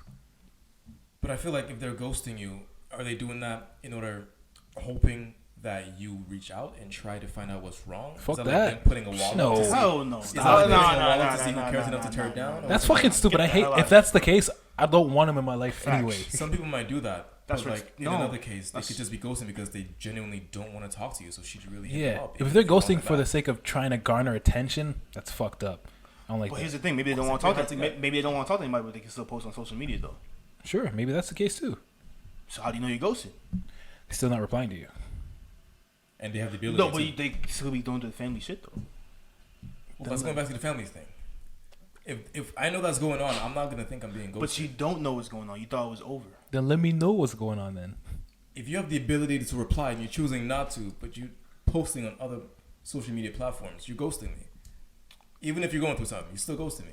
But I feel like if they're ghosting you, are they doing that in order, hoping that you reach out and try to find out what's wrong? Fuck Is that. Like them putting a wall No. up to see? Hell no. Is No, that like no, them putting a no, wall no, up to see no, who cares no, enough to no, tear it no, down? no. Or That's what? fucking stupid. Get I the hate hell out if of that's the case. I don't want them in my life Facts. anyway. Some people might do that. That's but what- like in no. another case, they That's- could just be ghosting because they genuinely don't want to talk to you. So should you really hit them Yeah, up? if even they're you want ghosting them for the back? sake of trying to garner attention, that's fucked up. I don't like But that. here's the thing. Maybe they don't What's want it to talk good to. to Maybe they don't want to talk to anybody, but they can still post on social media though. Sure, maybe that's the case too. So how do you know you're ghosted? They're still not replying to you. and they have the ability. No, to. but they still be doing the family shit though. Well, let's go back to the family thing. If I know that's going on, I'm not gonna think I'm being ghosted. But you don't know what's going on. You thought it was over. Then let me know what's going on then. If you have the ability to reply and you're choosing not to, but you posting on other social media platforms, you're ghosting me. Even if you're going through something, you're still ghosting me.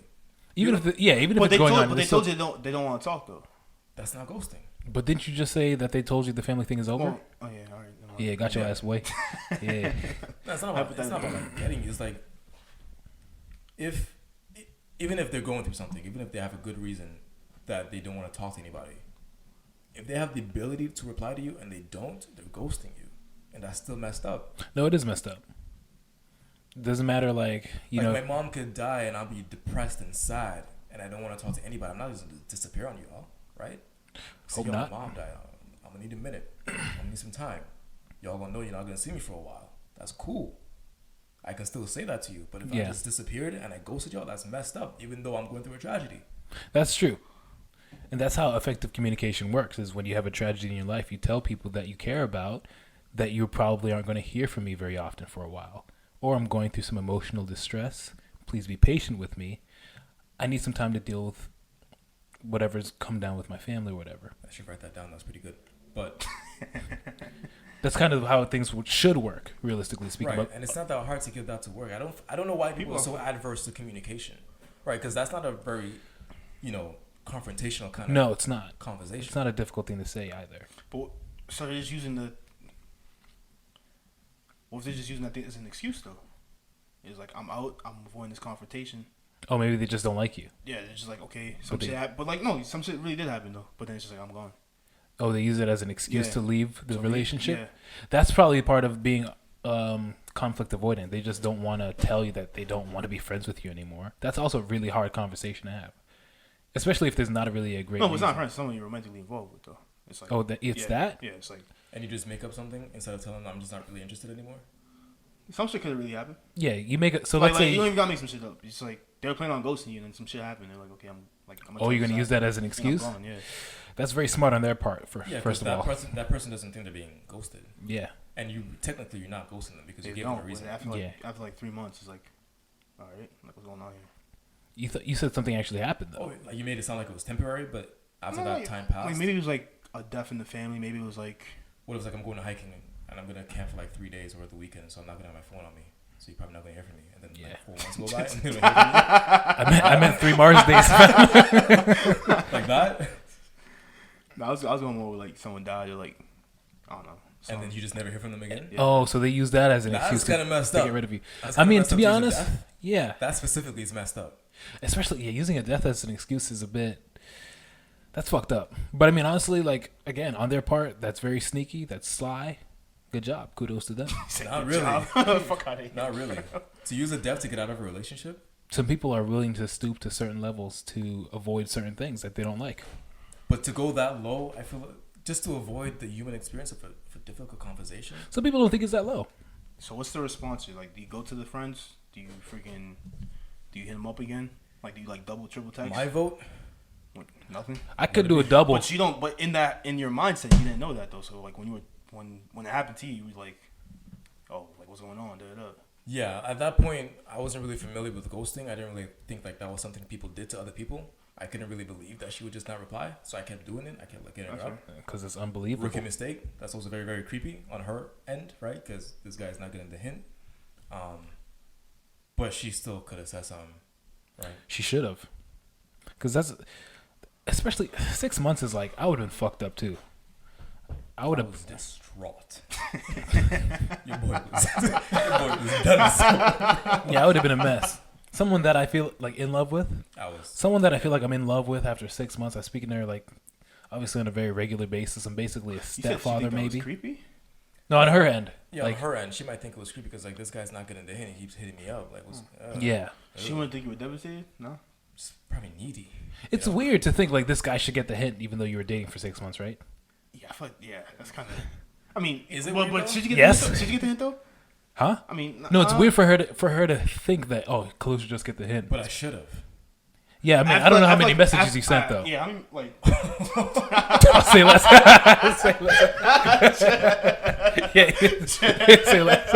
Even if even if But it's they going told, on, but they it's still- told you they don't want to talk though. That's not ghosting. But didn't you just say that they told you the family thing is over? Well, oh yeah, all right. never mind. Yeah, got your ass way. Yeah. That's not about. It's not about like getting you. It's like if even if they're going through something, even if they have a good reason that they don't want to talk to anybody, if they have the ability to reply to you and they don't, they're ghosting you, and that's still messed up. No, it is messed up. Doesn't matter, like, you Like know. my mom could die and I'll be depressed and sad, and I don't want to talk to anybody. I'm not just gonna disappear on you all, right? Hope yo, not. My mom died. I'm gonna need a minute. I'm gonna need some time. Y'all gonna know you're not gonna see me for a while. That's cool. I can still say that to you, but if I Yeah. just disappeared and I ghosted y'all, that's messed up. Even though I'm going through a tragedy. That's true. And that's how effective communication works, is when you have a tragedy in your life, you tell people that you care about that you probably aren't going to hear from me very often for a while. Or I'm going through some emotional distress. Please be patient with me. I need some time to deal with whatever's come down with my family or whatever. I should write that down. That's pretty good. But That's kind of how things should work, realistically speaking. right, But and it's not that hard to get that to work. I don't know why people are so adverse to communication, right? Because that's not a very, confrontational kind of no, it's not. conversation. It's not a difficult thing to say either. But so they're just using the. What if they're just using that thing as an excuse though? It's like I'm out. I'm avoiding this confrontation. Oh, maybe they just don't like you. Yeah, they're just like okay, some But shit happened. But like no, some shit really did happen though. But then it's just like I'm gone. Oh, they use it as an excuse Yeah. to leave the So relationship? Yeah. That's probably part of being conflict avoidant. They just don't want to tell you that they don't want to be friends with you anymore. That's also a really hard conversation to have, especially if there's not really a great. No, but it's not reason. friends. Someone you're romantically involved with though. It's like Oh, it's yeah, that. Yeah, it's like And you just make up something instead of telling them I'm just not really interested anymore. some shit could really happen. Yeah, you make it. So Like, let's like, say. you don't even gotta make some shit up. It's like they're planning on ghosting you, and then some shit happened. They're like, okay, I'm Oh, you're gonna use that as an and I'm excuse? gone, yeah. That's very smart on their part. Yeah, First of all, that person doesn't think they're being ghosted, yeah. and you're not ghosting them because They you gave them a don't. reason. After like 3 months, it's like, all right, like what's going on here? You said something actually happened though. Oh, like you made it sound like it was temporary, but after No, that like- time passed, Like maybe it was like a death in the family. Maybe it was like what if it's like I'm going to hiking and I'm gonna camp for like 3 days or the weekend, so I'm not gonna have my phone on me. So you're probably not gonna hear from me, and then Yeah. like 4 months go by, and you're gonna hear I meant 3 Mars days. from me. Like that, no, I was going more with like someone died or like I don't know. and someone- then you just never hear from them again. Yeah. Oh, so they use that as an That's excuse kinda messed to up. get rid of you. That's I kinda mean, messed to up be use of honest, death. yeah. That specifically is messed up. Especially using a death as an excuse is a bit. That's fucked up. But I mean, honestly, like again, on their part, that's very sneaky. That's sly. Good job. Kudos to them. Not really. Fuck out of here. Not really. To use a dev to get out of a relationship? Some people are willing to stoop to certain levels to avoid certain things that they don't like. But to go that low, I feel like just to avoid the human experience of a difficult conversation. Some people don't think it's that low. So what's the response? Like, do you go to the friends? Do you hit them up again? Like, do you like double, triple text? My vote? What, nothing. I could do a double. But you don't. But in your mindset, you didn't know that though. So like when it happened to you, you was like, oh, like what's going on? Da, da, da. Yeah, at that point, I wasn't really familiar with ghosting. I didn't really think like that was something people did to other people. I couldn't really believe that she would just not reply, so I kept doing it. I kept looking it up. Because it's unbelievable. Rookie mistake. That's also very, very creepy on her end, right? Because this guy's not getting the hint. But she still could have said something, right? She should have. Because that's, especially 6 months is like, I would have been fucked up too. I would have. was distraught. Your boy was done. Yeah, I would have been a mess. Someone that I feel like in love with. Someone that I feel like I'm in love with after 6 months. I speak in there like, obviously on a very regular basis. I'm basically a stepfather, maybe. Was creepy? No, on her end. Yeah, like, on her end, she might think it was creepy because like this guy's not getting the hint. He keeps hitting me up. Like, yeah. She wouldn't think you were devastated. No. Just probably needy. It's weird to think like this guy should get the hint, even though you were dating for 6 months, right? Yeah, I feel like that's kind of. I mean, is it? But should you get yes. the hint? Should you get the hint though? Huh? I mean, no, it's weird for her to think that Khalil should just get the hint. But I should have. Yeah, I mean, I don't know how many messages you sent though. Yeah, I'm like. I'll say less. Say less. Yeah, say less.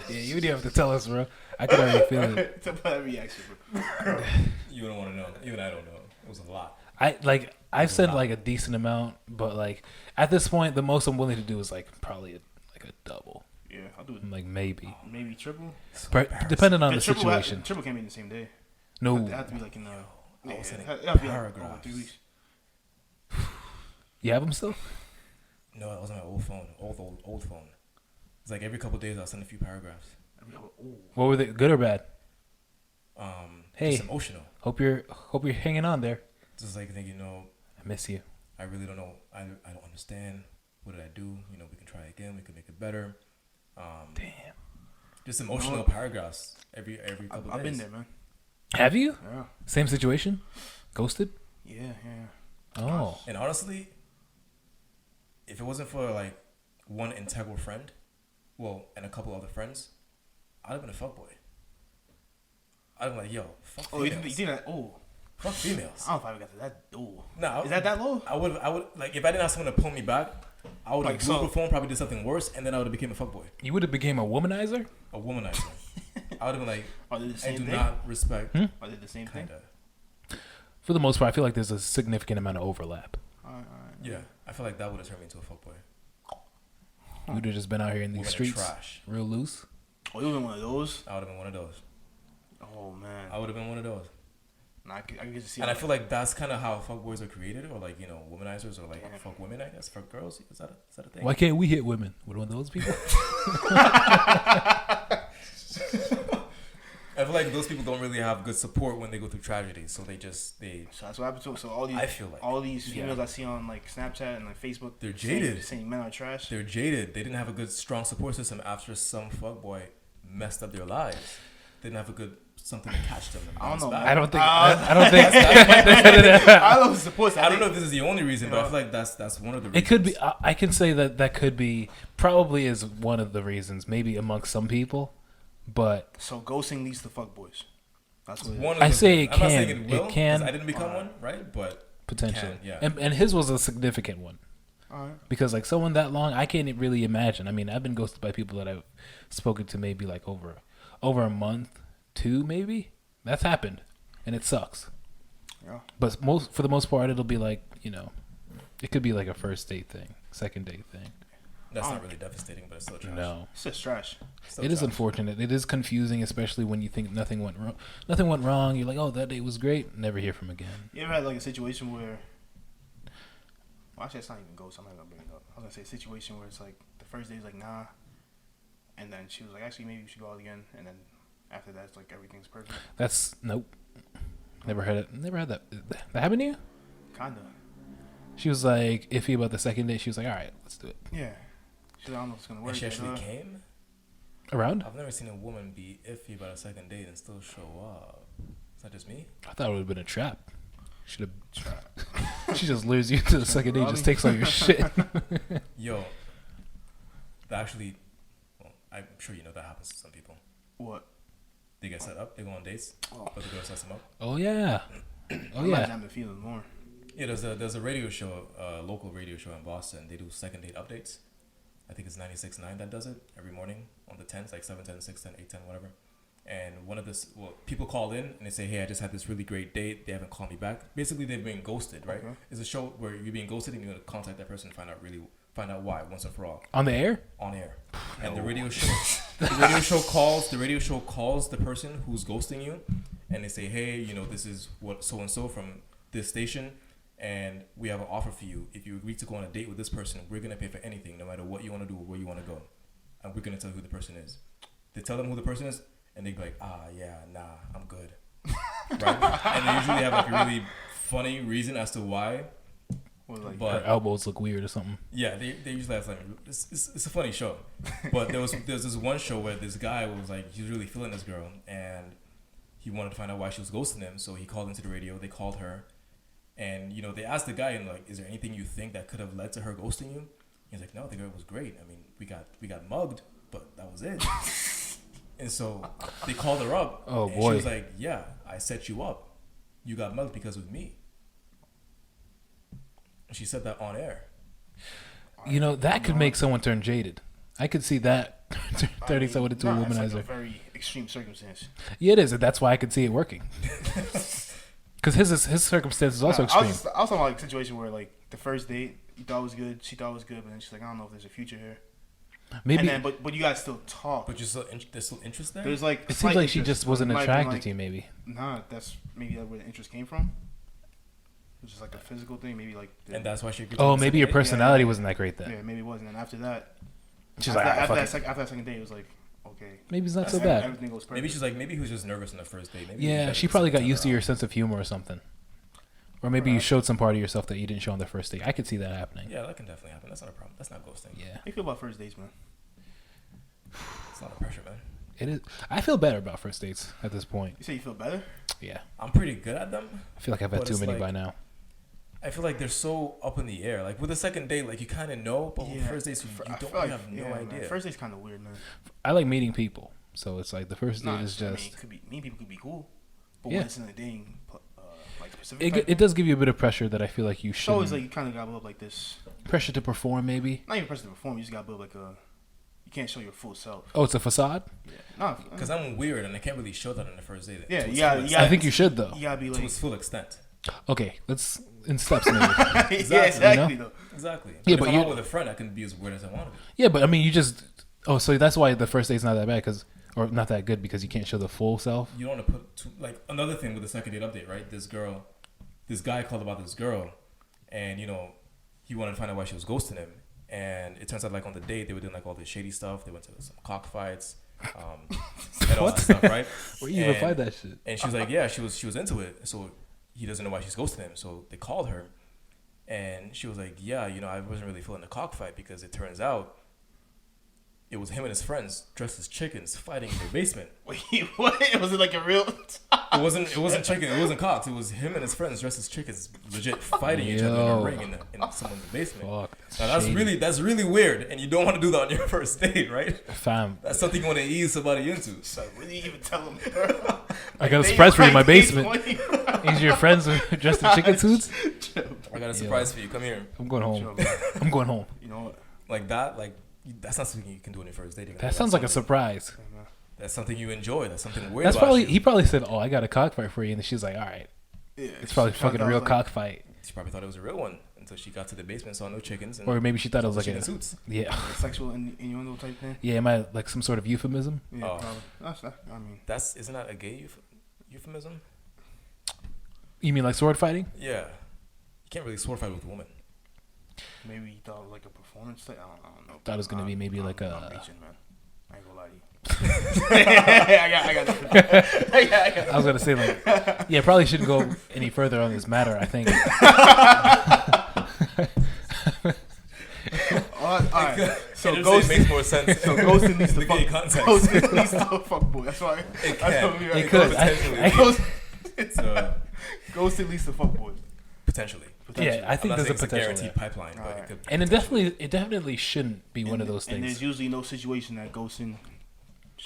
Yeah, you didn't have to tell us, bro. I could already feel it. To put that reaction, bro. You don't want to know. Even I don't know. It was a lot. I've sent like a decent amount, but like at this point, the most I'm willing to do is like probably like a double. Yeah, I'll do it. Like maybe triple. Depending on the situation. Triple can't be in the same day. No, it have to be like in the. I was sending paragraphs. Like 3 weeks. You have them still? No, that was on my old phone. Old phone. It's like every couple of days I'll send a few paragraphs. What were they? Good or bad? Hey, just emotional. Hope you're hanging on there. Just like thinking, I miss you. I really don't know. I don't understand. What did I do? We can try again. We can make it better. Damn. Just emotional paragraphs every couple of days. I've been there, man. Have you? Yeah. Same situation? Ghosted? Yeah. Oh. And honestly, if it wasn't for like one integral friend, and a couple other friends, I'd have been a fuckboy. I'd have been like, yo, fuck females. You did that? Oh. Fuck females. I don't know if I got to that. Oh. Nah, is that low? I would like if I didn't have someone to pull me back, I would have blew the phone, probably did something worse, and then I would have became a fuckboy. You would have became a womanizer? A womanizer. I would have been like, I do thing? not respect. Are they the same thing? For the most part, I feel like there's a significant amount of overlap. Yeah, I feel like that would have turned me into a fuckboy. You would have just been out here in these streets, trash. real loose. Oh, you would have been one of those? I would have been one of those. Oh, man. I would have been one of those. Nah, I get to see. And I feel like that's kind of how fuckboys are created, or like womanizers, or like fuck women. I guess fuck girls. Is that a thing? Why can't we hit women? With one of those people? I feel like those people don't really have good support when they go through tragedy, so they. So that's what happened to them. So all these. I feel like all these females I see on like Snapchat and like Facebook. They're jaded. Saying men are trash. They're jaded. They didn't have a good, strong support system after some fuckboy messed up their lives. They didn't have a good something to catch them. I don't know. Back. I don't think. I don't think. I love support. I don't know if this is the only reason, but I feel like that's one of the reasons. It could be. I can say that could be probably is one of the reasons, maybe amongst some people, but so ghosting leads to fuckboys. That's what I say. It I'm can. not saying it will. It can. I didn't become one, right? But potentially, yeah. And his was a significant one. All right. Because like someone that long, I can't really imagine. I mean, I've been ghosted by people that I've spoken to maybe like over a month, 2 maybe. That's happened, and it sucks. Yeah. But for the most part, it'll be like it could be like a first date thing, second date thing. That's not really devastating, but it's still trash. No, it's just trash. It is unfortunate. It is confusing, especially when you think nothing went wrong. Nothing went wrong. You're like, oh, that date was great. Never hear from again. You ever had like a situation where? Well, actually, it's not even ghost. I'm not gonna bring it up. I was gonna say a situation where it's like the first day is like nah, and then she was like, actually, maybe we should go out again, and then after that, it's like everything's perfect. That's nope. Never had it. Never had that. That happened to you? Kinda. She was like iffy about the second date. She was like, all right, let's do it. Yeah. Shit, I don't know if it's gonna work. And she actually but, came. Around? I've never seen a woman be iffy about a second date and still show up. Is that just me? I thought it would have been a trap. Should have. She just lures you to the second date, just takes all your shit. Yo, that actually, well, I'm sure you know that happens to some people. What? They get set up, they go on dates, but the girl sets them up. Oh yeah. Oh I'm yeah. having feelings more. Yeah, there's a radio show, local radio show in Boston. They do second date updates. I think it's 96.9 that does it every morning on the 10s, like 7:10, 6:10, 8:10, whatever. And one of this, people call in and they say, hey, I just had this really great date. They haven't called me back. Basically, they've been ghosted, right? Okay. It's a show where you're being ghosted and you're gonna contact that person and find out why once and for all. On the air? On air. And the radio show calls the person who's ghosting you, and they say, hey, you know, this is what so and so from this station, and we have an offer for you. If you agree to go on a date with this person, we're gonna pay for anything, no matter what you want to do or where you want to go, and we're gonna tell you who the person is. They tell them who the person is, and they be like, yeah, nah, I'm good. Right? And they usually have like a really funny reason as to why. Like, But Her elbows look weird or something. yeah, they usually have like it's a funny show. But there's this one show where this guy was like, he was really feeling this girl, and he wanted to find out why she was ghosting him. So he called into the radio. They called her, and you know, they asked the guy, and like, is there anything you think that could have led to her ghosting you? He's like, no, the girl was great. I mean, we got mugged, but that was it. And so they called her up. Oh, and boy. She was like, yeah, I set you up. You got mugged because of me. And she said that on air. You know, that could make someone turn jaded. I could see that turning someone into a womanizer. It's like a very extreme circumstance. Yeah, it is. And that's why I could see it working. Because his circumstance is also extreme. I was talking about like a situation where like the first date you thought was good, she thought it was good, but then she's like, I don't know if there's a future here. Maybe. And then, but you guys still talk. But there's still interest there? There's like It seems slight like she interest. just wasn't Might be attracted like, to you, maybe. Nah, that's maybe where the interest came from. It's just like a physical thing, maybe like. And that's why she. Oh, maybe your personality yeah. wasn't that great then. Yeah, maybe it wasn't. And after that, She's after, like, after, fuck that it. after that second date, it was like, okay, Maybe it's not so everything- bad. Everything goes perfect. Maybe she's like, maybe he was just nervous on the first date. Maybe Yeah, she probably got used to your sense of humor or something. Or maybe you showed some part of yourself that you didn't show on the first date. I could see that happening. Yeah, that can definitely happen. That's not a problem. That's not ghosting. Yeah. How you feel about first dates, man? It's a lot of pressure, man. It is. I feel better about first dates at this point. You say you feel better? Yeah. I'm pretty good at them. I feel like I've had But too it's many like- by now. I feel like they're so up in the air. Like with a second date, like you kind of know, but with first dates, you I don't feel like, have no man, idea. First date's kind of weird, man. I like meeting people. So it's like the first date Nah, is I mean, just. it could be meeting people could be cool, but Yeah. when it's in a dating, like specific. It, type it thing, does give you a bit of pressure that I feel like you it's should. always like you kind of gotta build up like this. Pressure to perform, maybe. Not even pressure to perform. You just gotta build like a. You can't show your full self. Oh, it's a facade? Yeah. No, Because I'm weird and I can't really show that on the first date. Yeah, to its you gotta- full you extent. I think you should, though. you gotta be To like. its full extent. Okay, let's. In steps, maybe. Yeah, exactly. You know? Though. Exactly. Yeah, But but if you- I'm out with a friend, I can be as weird as I want to be. Yeah, but I mean, you just. Oh, so that's why the first date's not that bad, or not that good, because you can't show the full self? You don't want to put like another thing with the second date update, right? This guy called about this girl, and you know, he wanted to find out why she was ghosting him. And it turns out, like on the date, they were doing like all this shady stuff. They went to some cockfights, and all that stuff, right? Where you even find that shit? And she was like, yeah, she was into it. So he doesn't know why she's ghosting him. So they called her, and she was like, yeah, you know, I wasn't really feeling the cockfight because it turns out it was him and his friends dressed as chickens fighting in the basement. Wait, what? Was it like a real? It wasn't chicken. It wasn't cocks. It was him and his friends dressed as chickens, legit fighting each other in a Yo. ring in someone's basement. Fuck. Now that's shady. really weird, and you don't want to do that on your first date, right? Fam, That's something you want to ease somebody into. So really even tell them. I got a surprise for you in my basement. These are your friends dressed in chicken suits? I got a surprise for you. Come here. I'm going home. I'm going home. You know what? Like that, like that's not something you can do on your first date. That sounds like a surprise. That's something you enjoy. That's something weird. That's about probably you. he probably said, "Oh, I got a cockfight for you," and she's like, "All right." Yeah, It's probably she fucking thought real it was cockfight, She probably thought it was a real one until she got to the basement, saw no chickens, and or maybe she thought it was like chicken a suits. yeah, like a sexual innuendo type thing. yeah. Am I like some sort of euphemism? Yeah, Oh. probably. That's not. I mean, Isn't that a gay euphemism? You mean like sword fighting? Yeah, you can't really sword fight with a woman. maybe he thought it was like a performance thing. I don't know. Thought it was gonna be maybe like I'm a. reaching, man. I ain't gonna lie to you. I got. I was gonna say like, yeah, probably shouldn't go any further on this matter. I think. All right. So Ghosting makes more sense. So ghosting leads to The gay context. Ghosting leads to a fuckboy. That's why. It That's can. what we are. It could. Ghosting leads to fuckboy. Potentially. Yeah, I think I'm not there's a saying it's potential guaranteed there. pipeline, but it could. And it definitely shouldn't be one of those And things. there's usually no situation that ghosting.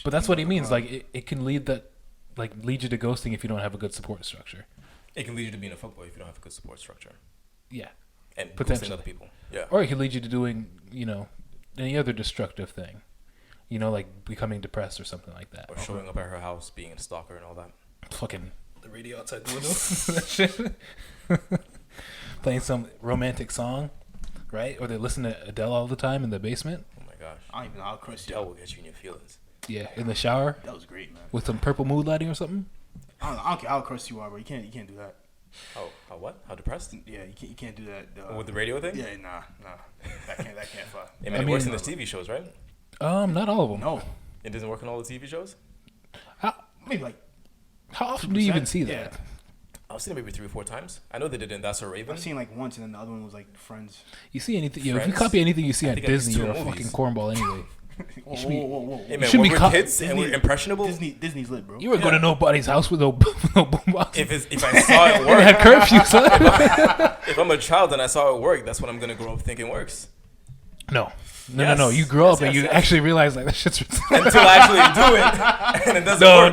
But that's what he means. Like it can lead you to ghosting if you don't have a good support structure. It can lead you to being a fuckboy if you don't have a good support structure Yeah. and Potentially. ghosting other people. Yeah. Or it can lead you to doing, any other destructive thing. Like becoming depressed or something like that. Or showing up at her house, being a stalker and all that. Fucking the radio outside the window. That shit. Playing some romantic song, right? Or they listen to Adele all the time in the basement. Oh my gosh. I don't even know how Chris. Adele will get you in your feelings. Yeah, in the shower That was great, man. with some purple mood lighting or something. I don't care how cursed you are, bro. You can't do that. How what? How depressed? Yeah, you can't do that. With the radio thing? Yeah, nah. That can't fly. I mean, it works in the TV shows, right? Not all of them. No, It doesn't work in all the TV shows? maybe like How often do you even see that? Yeah. I've seen it maybe 3 or 4 times. I know they did it in That's So Raven. I've seen like once, and then the other one was like Friends. You see anything? If you Friends? copy anything you see I on think at least Disney, 2 you're a movies. fucking cornball anyway. Whoa. Hey man, should when be we're kids and we're impressionable, Disney's lit, bro. You were going to nobody's house with no boombox. if I saw it They work, had curfew, son. if I'm a child and I saw it work, that's what I'm gonna grow up thinking works. No. Yes. You grow up Yes, and you yes. actually realize like that shit's Until I actually do it, and it doesn't no, work.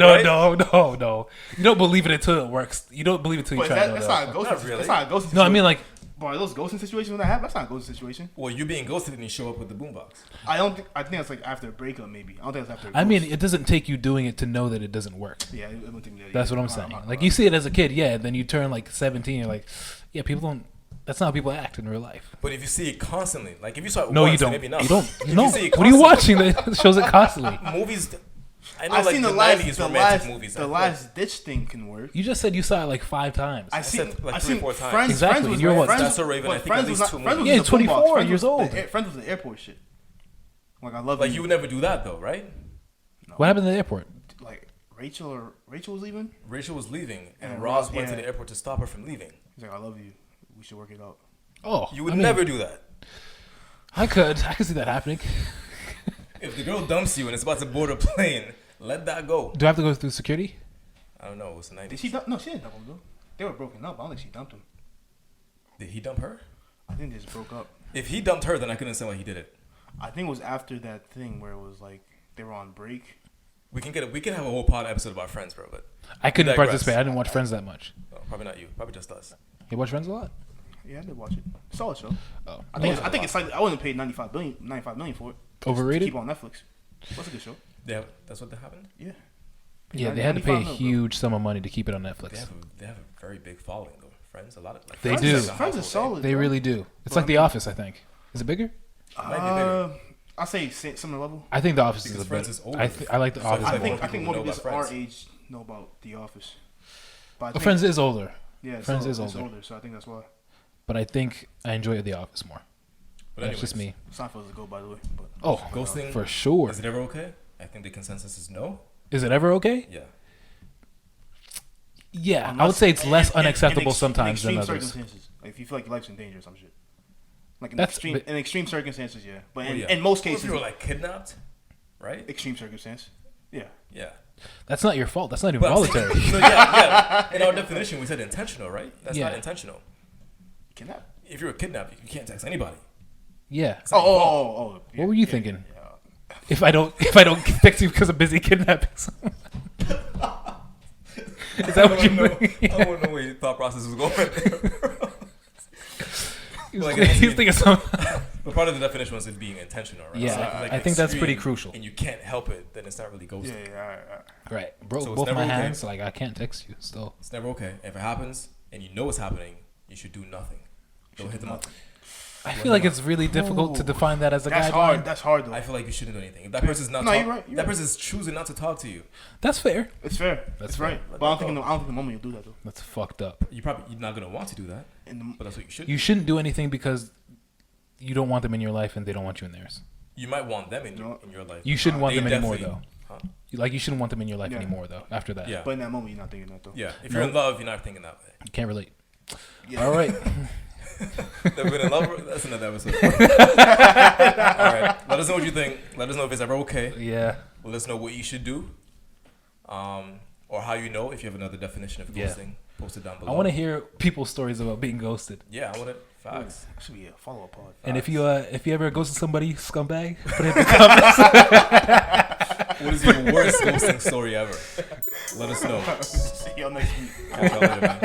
right? no. You don't believe it until it works. You don't believe it until you But try it. that's not a ghosting. Not really. That's not a ghosting. No, I situation. mean like Bro, are those ghosting situations when that happen? That's not a ghosting situation. Well, you're being ghosted and you show up with the boombox. I think that's like after a breakup, maybe. I don't think that's after. I mean, it doesn't take you doing it to know that it doesn't work. Yeah, it wouldn't take me that That's either. what I'm saying. Alright, Like you see it as a kid, yeah. Then you turn like 17, you're like, yeah, people don't. That's not how people act in real life. But if you see it constantly, like if you saw it No, once, you then don't. maybe not. You don't. If No. see it What are you constantly- watching that shows it constantly? Movies. I know, I've like seen the the last, 90s the romantic last, movies. the last ditch thing can work. You just said you saw it like 5 times. I seen said like I 3 or seen 4 times. Friends. Exactly, Friends was you're what, Friends, That's So Raven, but I think Friends at was least not- 2 Friends was movies. the boombox. Yeah, 24 Friends years was old. Friends was the airport shit. Like I love Like you would never do that though, right? What happened at the airport? Like Rachel was leaving. Rachel was leaving, and And Ross Ross- went to yeah. the airport to stop her from leaving. He's like, I love you. We should work it out. Oh, You would I mean, never do that. I could see that happening. If the girl dumps you and it's about to board a plane, let that go. Do I have to go through security? I don't know. It's the 90s. Did she dump? No, she didn't dump him though. They were broken up. I don't think she dumped him. Did he dump her? I think they just broke up. If he dumped her, then I couldn't understand why he did it. I think it was after that thing where it was like they were on break. We can have a whole pod episode about Friends, bro. But I couldn't digress. participate. I didn't watch Friends that much. no, probably not you. Probably just us. You watch Friends a lot? Yeah, I did watch it. Solid show. Oh, I think it's like I wouldn't pay 95 million for it. Overrated? Keep it on Netflix. What's a good show? That's what happened. Yeah. Yeah, they had to pay a 95 mil, bro. huge sum of money to keep it on They Netflix. have a very big following though. Friends, a lot of like, They Friends do. is like a Friends is household solid. They bro. really do. It's But like The Office, I think. Is it bigger? Might be bigger. I'll say similar level. I think The Office Because is a Friends bit. is older. I like The So Office it's I like more. think people more know people about our Friends. age know about The Office. But I Well, think, Friends is older, yeah, Friends it's is older. so I think that's why. but I think I enjoy The Office more. But That's just me. Seinfeld's a go, by the way. But Oh, Ghosting for sure. Is it ever okay? I think the consensus is no. Is it ever okay? Yeah. Yeah, I would say it's less unacceptable in sometimes than extreme others. circumstances. Like if you feel like your life's in danger or some shit. Like in That's extreme, but- in extreme circumstances, yeah. But Well, yeah. in most What if cases, you were like kidnapped, right? extreme circumstance. Yeah. Yeah. That's not your fault. That's not even But I'm voluntary. saying- so yeah. In our definition, we said intentional, right? That's Yeah. not intentional. Kidnap. If you're a kidnapped, you can't text anybody. Yeah. It's not your fault. Oh. What were you thinking? Yeah. If I don't text you because I'm busy kidnapping someone. Is that what you know? mean? I don't know where your thought process was going. Like, He's thinking something. But part of the definition was it being intentional, right? Yeah, So if it's, I think that's pretty extreme crucial. And you can't help it, then it's not really ghosting. Yeah. All right. Right, bro. So it's Both never my okay. hands, like I can't text you still. It's never okay. If it happens and you know it's happening, you should do nothing. Don't hit them up. I feel like it's really difficult to define that as a That's guideline. hard. That's hard though. I feel like you shouldn't do anything. If that person's not, No, you're right, you're that right. person's choosing not to talk to you. That's fair. It's fair. That's That's fair. right. Let But I that don't go. think the moment you'll do that though. That's fucked up. You're not gonna want to do that, but that's what you should. You shouldn't do anything because you don't want them in your life and they don't want you in theirs. You might want them in No. your life. You shouldn't want They them anymore definitely- though. Huh? You shouldn't want them in your life Yeah. anymore though. After that, Yeah. But in that moment, you're not thinking that though. Yeah. If you're in love, you're not thinking that way. you can't relate. Yeah. All right. Never been in love? That's another episode. All right. Let us know what you think. Let us know if it's ever okay. Yeah. Let us know what you should do. Or how you know if you have another definition of ghosting. Post it down below. I want to hear people's stories about being ghosted. Yeah, I want it. Facts. That should be a follow-up pod. And if you ever ghosted somebody, scumbag, put it in the comments. What is your worst ghosting story ever? Let us know. See y'all next week. Catch y'all later, man.